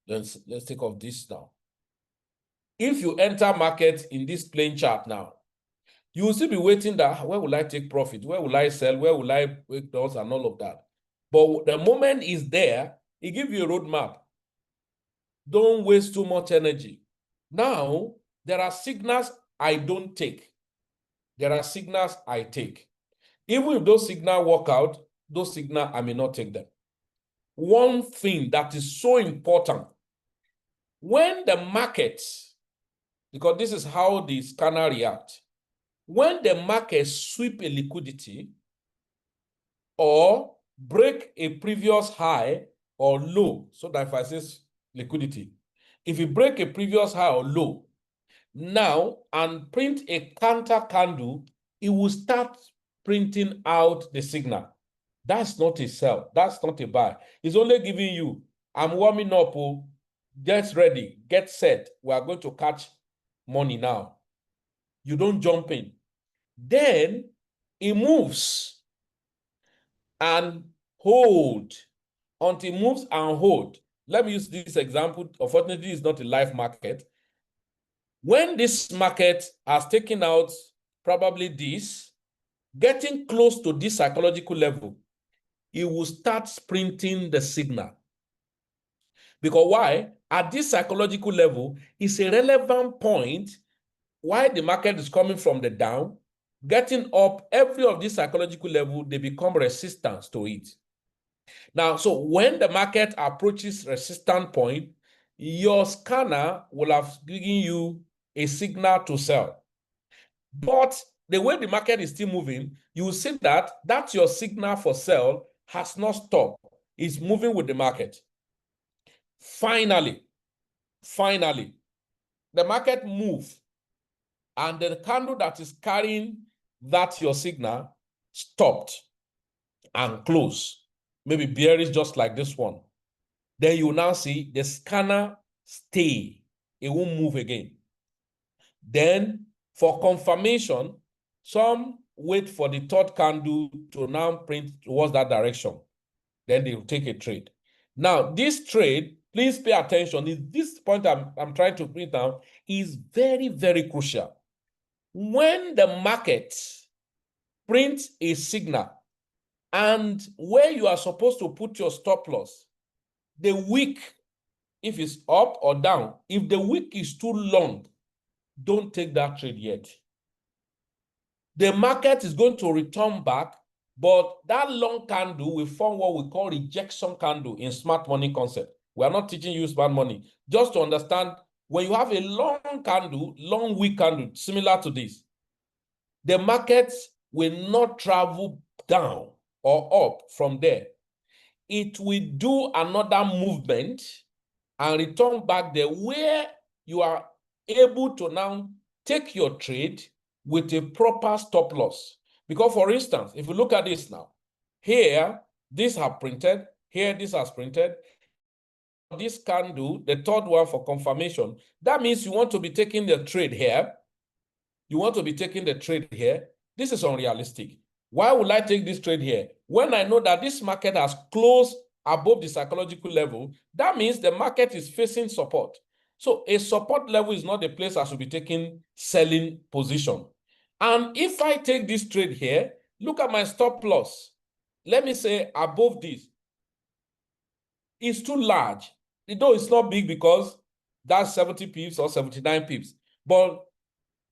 Let's take off this now. If you enter market in this plain chart now, you will still be waiting that where will I take profit? Where will I sell? Where will I break those and all of that? But the moment is there, it gives you a roadmap. Don't waste too much energy. Now, there are signals I don't take. There are signals I take. Even if those signals work out, those signals I may not take them. One thing that is so important, when the market, because this is how the scanner reacts, when the market sweep a liquidity or break a previous high or low, so that if I say liquidity, if you break a previous high or low, now and print a counter candle, it will start printing out the signal. That's not a sell. That's not a buy. It's only giving you, I'm warming up, oh, get ready, get set. We are going to catch money now. You don't jump in. Then it moves and hold until it moves and hold. Let me use this example. Unfortunately, it's not a live market. When this market has taken out probably this, getting close to this psychological level, it will start sprinting the signal. Because why? At this psychological level, it's a relevant point why the market is coming from the down, getting up, every of this psychological level, they become resistance to it. Now, so when the market approaches resistance point, your scanner will have given you a signal to sell. But the way the market is still moving, you will see that that's your signal for sell has not stopped. It's moving with the market. Finally, the market moves and the candle that is carrying that your signal stopped and closed. Maybe bearish just like this one. Then you now see the scanner stay. It won't move again. Then for confirmation, some wait for the third candle to now print towards that direction. Then they will take a trade. Now, this trade Please pay attention. This point I'm trying to bring down is very, very crucial. When the market prints a signal and where you are supposed to put your stop loss, the wick, if it's up or down, if the wick is too long, don't take that trade yet. The market is going to return back, but that long candle will form what we call rejection candle in smart money concept. We are not teaching you smart money. Just to understand, when you have a long candle, long wick candle, similar to this, the market will not travel down or up from there. It will do another movement and return back there where you are able to now take your trade with a proper stop loss. Because for instance, if you look at this now, here, this have printed, here, this has printed, this candle, the third one for confirmation, that means you want to be taking the trade here. You want to be taking the trade here. This is unrealistic. Why would I take this trade here? When I know that this market has closed above the psychological level, that means the market is facing support. So a support level is not the place I should be taking selling position. And if I take this trade here, look at my stop loss. Let me say above this. It's too large. Though it's not big because that's 70 pips or 79 pips. But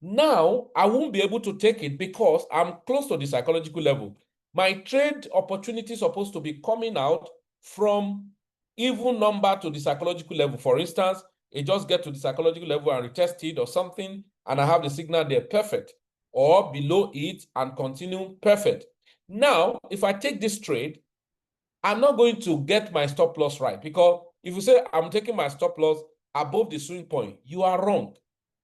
now I won't be able to take it because I'm close to the psychological level. My trade opportunity is supposed to be coming out from even number to the psychological level. For instance, it just get to the psychological level and retest it or something, and I have the signal there, perfect. Or below it and continue, perfect. Now, if I take this trade, I'm not going to get my stop loss right, because if you say I'm taking my stop loss above the swing point, you are wrong.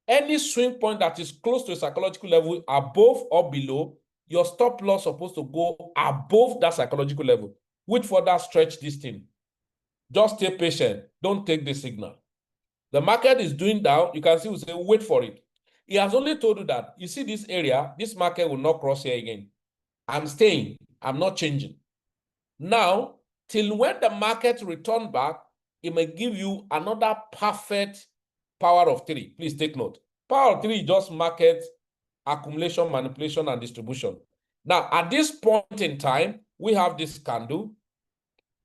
Any swing point that is close to a psychological level, above or below, your stop loss is supposed to go above that psychological level, which further stretch this thing. Just stay patient. Don't take the signal. The market is doing down. You can see we say wait for it. He has only told you that, you see this area, this market will not cross here again. I'm staying. I'm not changing. Now, till when the market return back, it may give you another perfect power of three. Please take note. Power of three is just market accumulation, manipulation, and distribution. Now, at this point in time, we have this candle,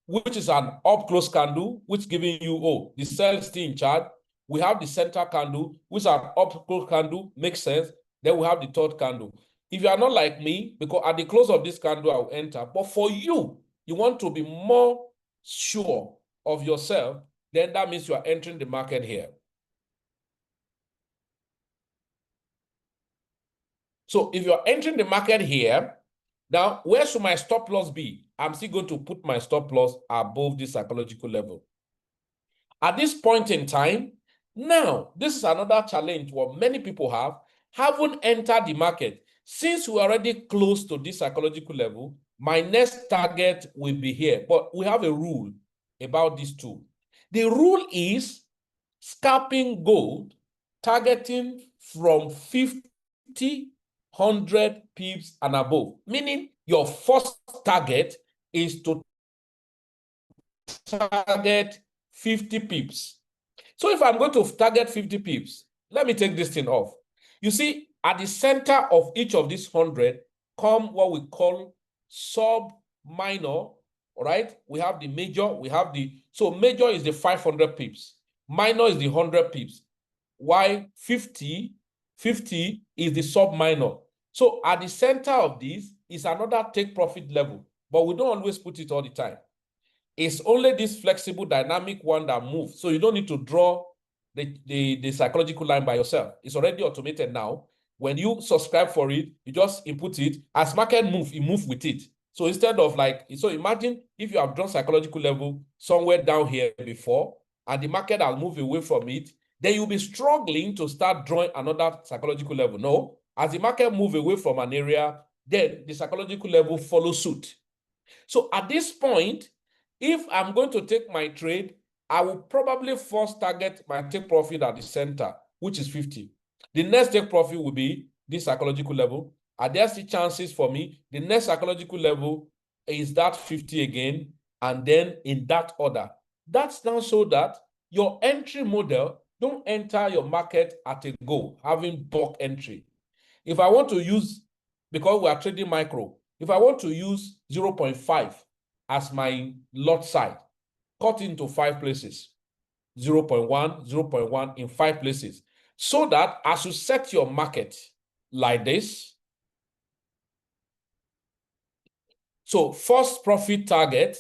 which is an up-close candle, which is giving you, the sell is still in charge. We have the center candle, which is an up-close candle, makes sense. Then we have the third candle. If you are not like me, because at the close of this candle, I will enter. But for you, you want to be more sure of yourself, then that means you are entering the market here. So if you're entering the market here, now where should my stop loss be? I'm still going to put my stop loss above this psychological level. At this point in time, now this is another challenge what many people haven't entered the market. Since we're already close to this psychological level, my next target will be here. But we have a rule about these two. The rule is scalping gold, targeting from 50, 100 pips and above, meaning your first target is to target 50 pips. So if I'm going to target 50 pips, let me take this thing off. You see, at the center of each of these 100 come what we call sub-minor, all right? We have the major, so major is the 500 pips. Minor is the 100 pips. Why 50 is the sub-minor. So at the center of this is another take profit level, but we don't always put it all the time. It's only this flexible dynamic one that moves. So you don't need to draw the psychological line by yourself. It's already automated now. When you subscribe for it, you just input it. As market move, you move with it. So instead of so imagine if you have drawn psychological level somewhere down here before, and the market has moved away from it, then you'll be struggling to start drawing another psychological level. No, as the market moves away from an area, then the psychological level follows suit. So at this point, if I'm going to take my trade, I will probably first target my take profit at the center, which is 50. The next take profit will be this psychological level. Are there still chances for me? The next psychological level is that 50 again, and then in that order. That's now so that your entry model, don't enter your market at a go, having bulk entry. If I want to use, because we are trading micro, if I want to use 0.5 as my lot size, cut into 5 places, 0.1, 0.1 in 5 places, so that as you set your market like this, so first profit target,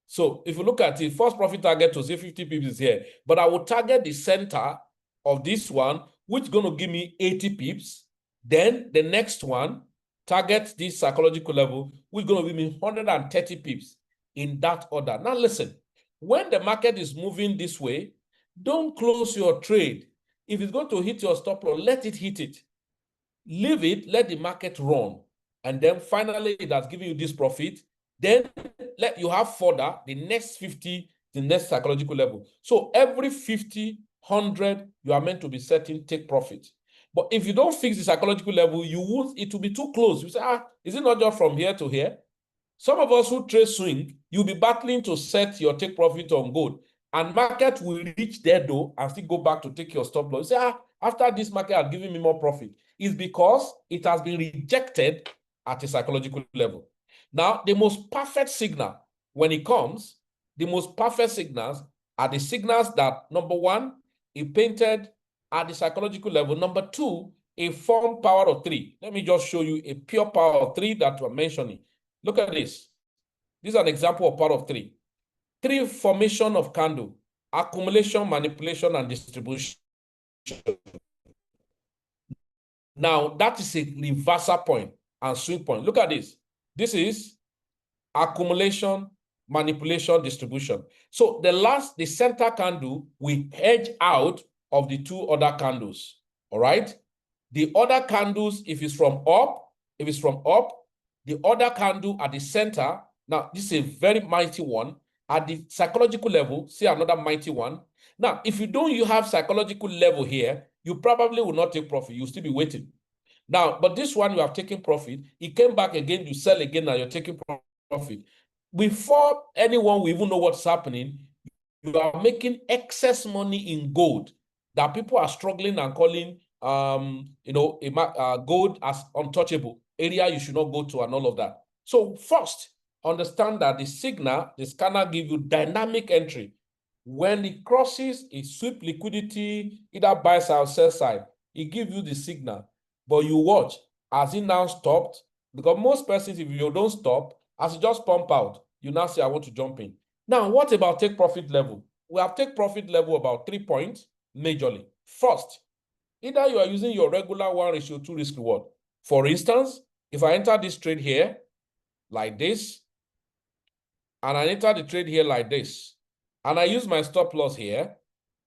so if you look at it, first profit target to say 50 pips is here, but I will target the center of this one, which is going to give me 80 pips. Then the next one, target this psychological level, which is going to give me 130 pips in that order. Now listen, when the market is moving this way, don't close your trade. If it's going to hit your stop loss, let it hit it. Leave it, let the market run. And then finally, it has given you this profit. Then let you have further the next 50, the next psychological level. So every 50, 100, you are meant to be setting take profit. But if you don't fix the psychological level, it will be too close. You say, is it not just from here to here? Some of us who trade swing, you'll be battling to set your take profit on gold. And market will reach there though and still go back to take your stop loss. You say, after this market has given me more profit. It's because it has been rejected at a psychological level. Now, the most perfect signal when it comes, the most perfect signals are the signals that, number one, it painted at the psychological level. Number two, a form power of 3. Let me just show you a pure power of 3 that we're mentioning. Look at this. This is an example of power of 3. 3 formation of candle, accumulation, manipulation, and distribution. Now, that is a reversal point and swing point. Look at this. This is accumulation, manipulation, distribution. So the center candle will edge out of the 2 other candles. All right. The other candles, if it's from up, the other candle at the center, now this is a very mighty one. At the psychological level, see another mighty one. Now, if you have psychological level here, you probably will not take profit. You'll still be waiting. Now, but this one you have taken profit. It came back again, you sell again, now you're taking profit. Before anyone will even know what's happening, you are making excess money in gold that people are struggling and calling gold as untouchable area you should not go to and all of that. So first, understand that the scanner gives you dynamic entry. When it crosses a sweep liquidity, either buy side or sell side, it gives you the signal. But you watch, as it now stopped, because most persons, if you don't stop, as you just pump out, you now say, I want to jump in. Now, what about take profit level? We have take profit level about 3 points, majorly. First, either you are using your regular 1:2 risk reward. For instance, if I enter this trade here, like this, and I enter the trade here like this, and I use my stop loss here,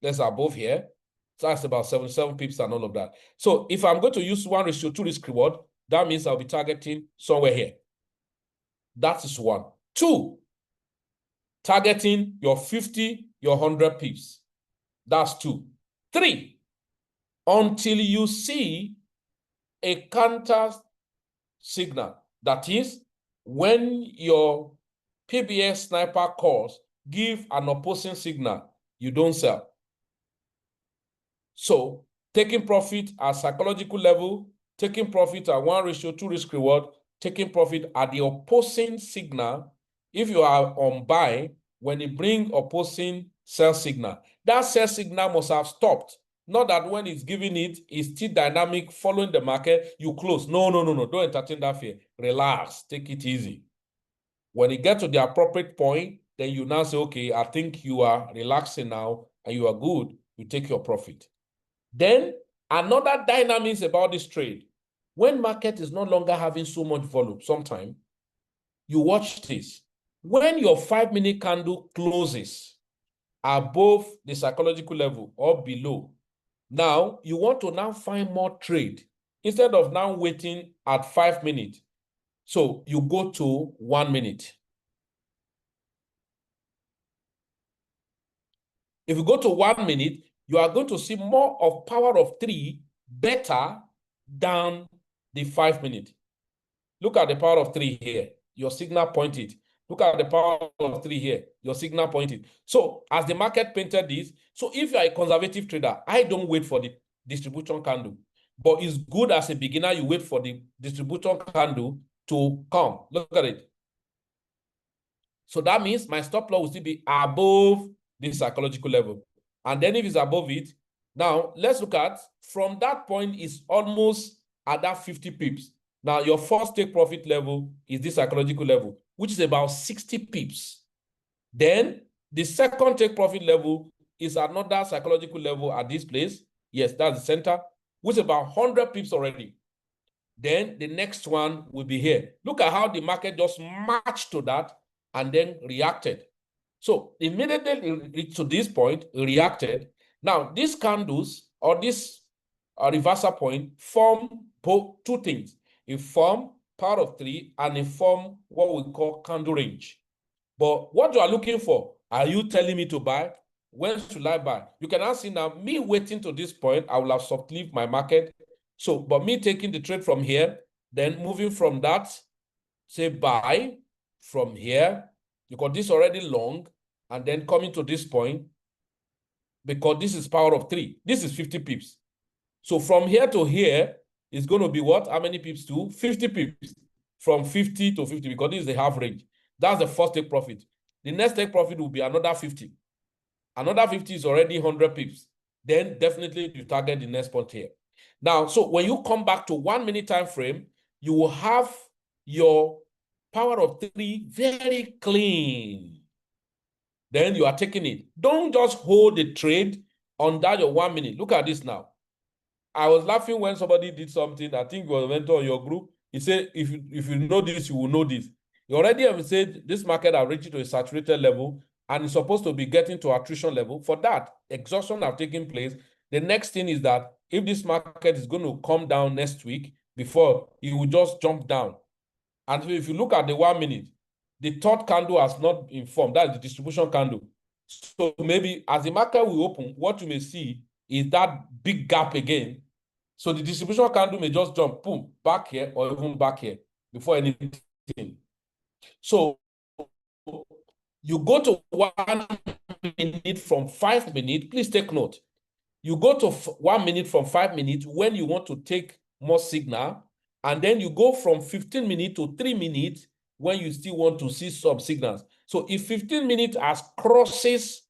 that's above here, so that's about 77 pips and all of that. So if I'm going to use 1:2 risk reward, that means I'll be targeting somewhere here. That is 1. 2, targeting your 50, your 100 pips. That's 2. 3, until you see a counter signal. That is, when your PBS sniper calls give an opposing signal, you don't sell. So taking profit at psychological level, taking profit at 1:2 risk reward, taking profit at the opposing signal. If you are on buy, when you bring opposing sell signal, that sell signal must have stopped. Not that when it's giving it's still dynamic, following the market, you close. No. Don't entertain that fear. Relax, take it easy. When you get to the appropriate point, then you now say, okay, I think you are relaxing now and you are good. You take your profit. Then another dynamics about this trade, when market is no longer having so much volume, sometime you watch this. When your 5-minute candle closes above the psychological level or below, now you want to now find more trade instead of now waiting at 5 minutes. So you go to 1 minute. If you go to 1 minute, you are going to see more of power of 3 better than the 5 minute. Look at the power of 3 here. Your signal pointed. Look at the power of 3 here, your signal pointing. So as the market painted this, so if you are a conservative trader, I don't wait for the distribution candle. But it's good as a beginner, you wait for the distribution candle to come. Look at it. So that means my stop loss will still be above the psychological level. And then if it's above it, now let's look at, from that point is almost at that 50 pips. Now your first take profit level is this psychological level, which is about 60 pips. Then the second take profit level is another psychological level at this place. Yes, that's the center, which is about 100 pips already. Then the next one will be here. Look at how the market just marched to that and then reacted. So immediately it reached to this point, it reacted. Now these candles or this reversal point form two things. It form power of 3 and it form what we call candle range. But what you are looking for, are you telling me to buy? When should I buy? You can now see now, me waiting to this point, I will have soft leave my market. So, but me taking the trade from here, then moving from that, say buy from here, because this is already long, and then coming to this point, because this is power of 3. This is 50 pips. So from here to here, it's going to be what? How many pips to? 50 pips. From 50 to 50, because this is the half range. That's the first take profit. The next take profit will be another 50. Another 50 is already 100 pips. Then definitely you target the next point here. Now, so when you come back to 1 minute time frame, you will have your power of 3 very clean. Then you are taking it. Don't just hold the trade under your 1 minute. Look at this now. I was laughing when somebody did something. I think it was a mentor on your group. He said, if you know this, you will know this. You already have said this market has reached to a saturated level and it's supposed to be getting to attrition level. For that, exhaustion have taken place. The next thing is that if this market is going to come down next week, before it will just jump down. And so if you look at the 1 minute, the third candle has not been formed. That's the distribution candle. So maybe as the market will open, what you may see is that big gap again. So the distribution candle may just jump, boom, back here or even back here before anything. So you go to 1 minute from 5 minutes. Please take note. You go to 1 minute from 5 minutes when you want to take more signal, and then you go from 15 minutes to 3 minutes when you still want to see some signals. So if 15 minutes has crosses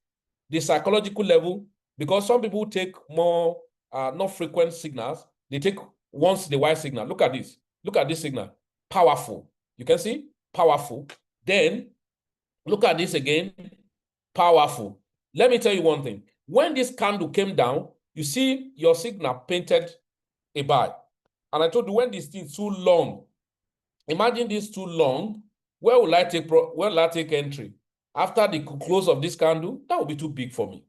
the psychological level, because some people take more not frequent signals, they take once in a while signal. Look at this. Look at this signal. Powerful. You can see? Powerful. Then look at this again. Powerful. Let me tell you one thing. When this candle came down, you see your signal painted a buy. And I told you when this thing is too long, imagine this too long, where will I take entry? After the close of this candle, that will be too big for me.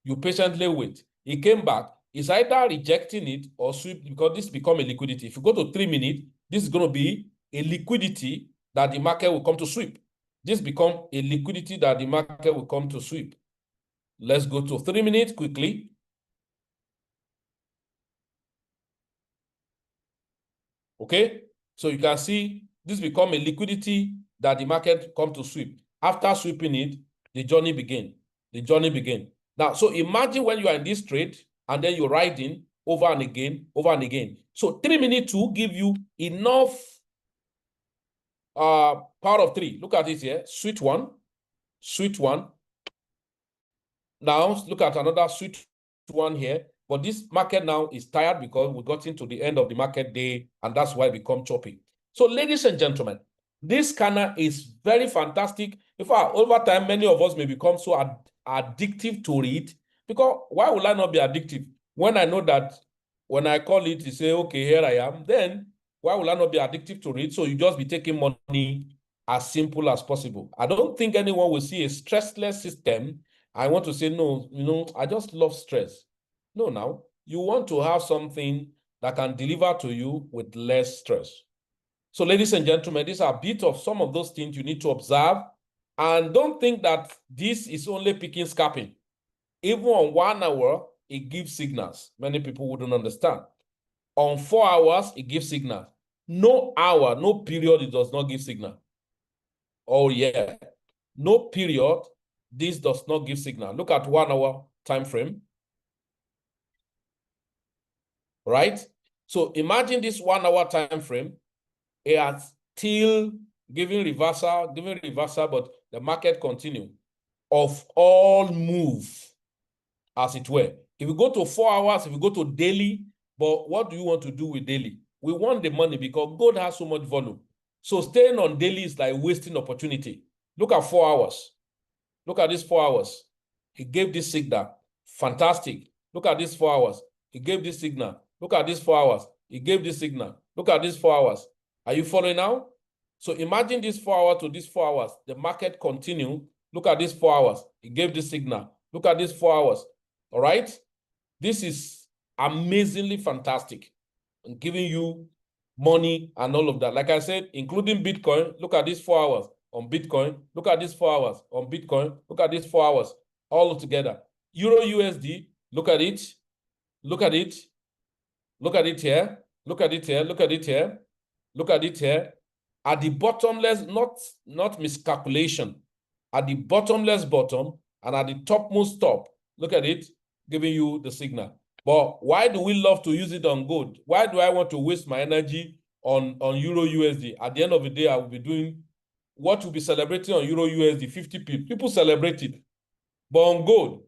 You patiently wait. It came back. It's either rejecting it or sweep, because this become a liquidity. If you go to 3 minutes, this is going to be a liquidity that the market will come to sweep. This become a liquidity that the market will come to sweep. Let's go to 3 minutes quickly. Okay, so you can see this become a liquidity that the market come to sweep. After sweeping it, the journey begin. The journey begin. Now, so imagine when you are in this trade and then you're riding over and again, over and again. So 3 minutes to give you enough power of 3. Look at this here. Sweet one. Sweet one. Now look at another sweet one here. But this market now is tired because we got into the end of the market day, and that's why it become choppy. So ladies and gentlemen, this scanner is very fantastic. In fact, over time, many of us may become so addictive to it, because why would I not be addictive? When I know that when I call it, you say, okay, here I am, then why will I not be addictive to it? So you just be taking money as simple as possible. I don't think anyone will see a stressless system. I want to say, no, I just love stress. No, now you want to have something that can deliver to you with less stress. So ladies and gentlemen, these are a bit of some of those things you need to observe. And don't think that this is only picking scalping. Even on 1 hour, it gives signals. Many people wouldn't understand. On 4 hours, it gives signals. No hour, no period, it does not give signal. all year. No period, this does not give signal. Look at 1 hour time frame. Right? So imagine this 1 hour time frame. It has still giving reversal, but the market continue of all move, as it were. If you go to 4 hours, if you go to daily, but what do you want to do with daily? We want the money because gold has so much volume. So staying on daily is like wasting opportunity. Look at 4 hours. Look at this 4 hours. He gave this signal. Fantastic. Look at this 4 hours. He gave this signal. Look at this 4 hours. He gave this signal. Look at this 4 hours. Are you following now? So imagine this 4 hours to this 4 hours. The market continue. Look at this 4 hours. He gave this signal. Look at this 4 hours. All right? This is amazingly fantastic. I'm giving you money and all of that. Like I said, including Bitcoin, look at these 4 hours on Bitcoin. Look at these 4 hours on Bitcoin. Look at these 4 hours all together. Euro USD, look at it. Look at it. Look at it here. Look at it here. Look at it here. Look at it here. At the bottomless, not miscalculation. At the bottomless bottom and at the topmost top. Look at it, giving you the signal. But why do we love to use it on gold? Why do I want to waste my energy on Euro USD? At the end of the day, I will be doing what will be celebrating on Euro USD, 50 pips. People celebrate it. But on gold,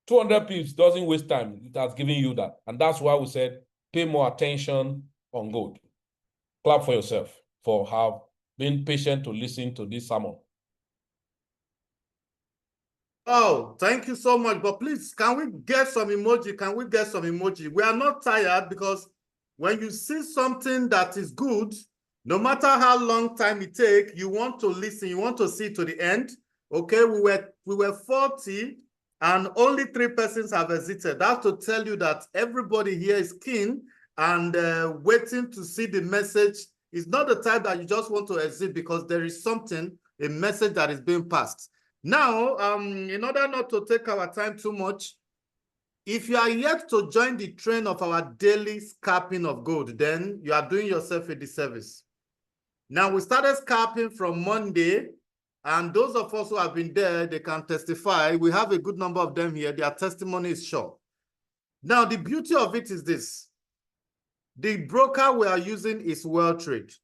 200 pips doesn't waste time. It has given you that. And that's why we said, pay more attention on gold. Clap for yourself for being patient to listen to this sermon. Oh, thank you so much. But please, can we get some emoji? Can we get some emoji? We are not tired because when you see something that is good, no matter how long time it takes, you want to listen, you want to see to the end. Okay, we were 40 and only 3 persons have exited. That's to tell you that everybody here is keen and waiting to see the message. It's not the type that you just want to exit because there is something, a message that is being passed. Now, in order not to take our time too much, if you are yet to join the train of our daily scalping of gold, then you are doing yourself a disservice. Now, we started scalping from Monday, and those of us who have been there, they can testify. We have a good number of them here. Their testimony is short. Now, the beauty of it is this. The broker we are using is WorldTrade.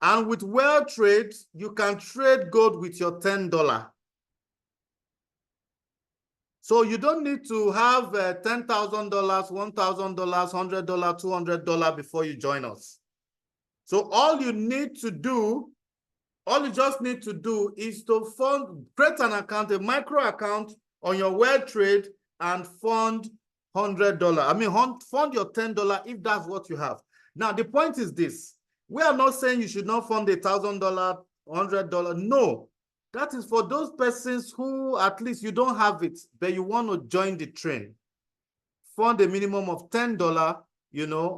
And with WorldTrade, you can trade gold with your $10. So you don't need to have $10,000, $1,000, $100, $200 before you join us. So all you just need to do is to create an account, a micro account on your WorldTrade and fund $100. I mean, fund your $10 if that's what you have. Now, the point is this. We are not saying you should not fund $1,000, $100. No, that is for those persons who at least you don't have it, but you want to join the train. Fund a minimum of $10,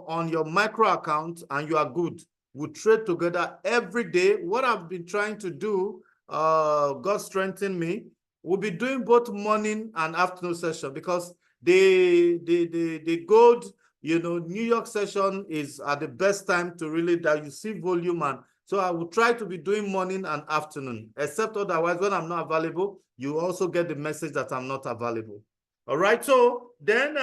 on your micro account, and you are good. We trade together every day. What I've been trying to do, God strengthen me, we'll be doing both morning and afternoon session because the gold, New York session is at the best time to really that you see volume. And so I will try to be doing morning and afternoon, except otherwise when I'm not available, you also get the message that I'm not available. All right. So then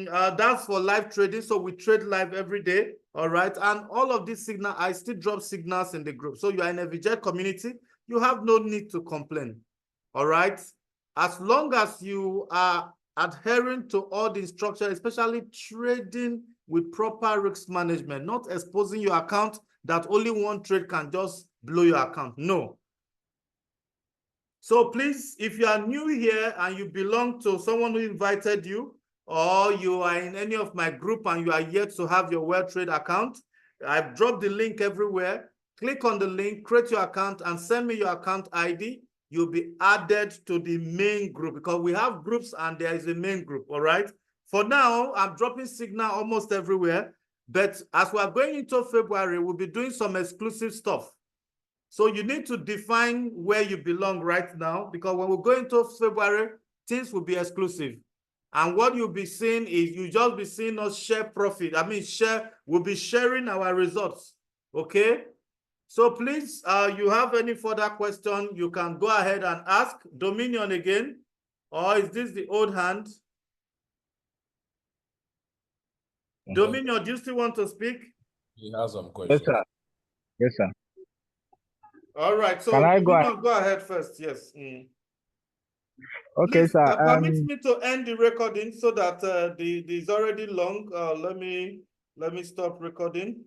that's for live trading. So we trade live every day. All right. And all of these signals, I still drop signals in the group. So you are in a VJ community, you have no need to complain. All right. As long as you are adhering to all the instructions, especially trading with proper risk management, not exposing your account that only one trade can just blow your account. No. So please, if you are new here and you belong to someone who invited you, or you are in any of my group and you are yet to have your WorldTrade account, I've dropped the link everywhere. Click on the link, create your account, and send me your account ID. You'll be added to the main group because we have groups and there is a main group, all right? For now, I'm dropping signal almost everywhere, but as we are going into February, we'll be doing some exclusive stuff. So you need to define where you belong right now because when we go into February, things will be exclusive. And what you'll be seeing is you just be seeing us share profit. We'll be sharing our results, okay? So please, you have any further question, you can go ahead and ask. Dominion again, or is this the old hand? Dominion, do you still want to speak? He has some Yes, questions. sir. Yes, sir. All right, so Can I go Dominion, go ahead first, yes. Okay, Please, sir. permit me to end the recording so that the is already long. Let me stop recording.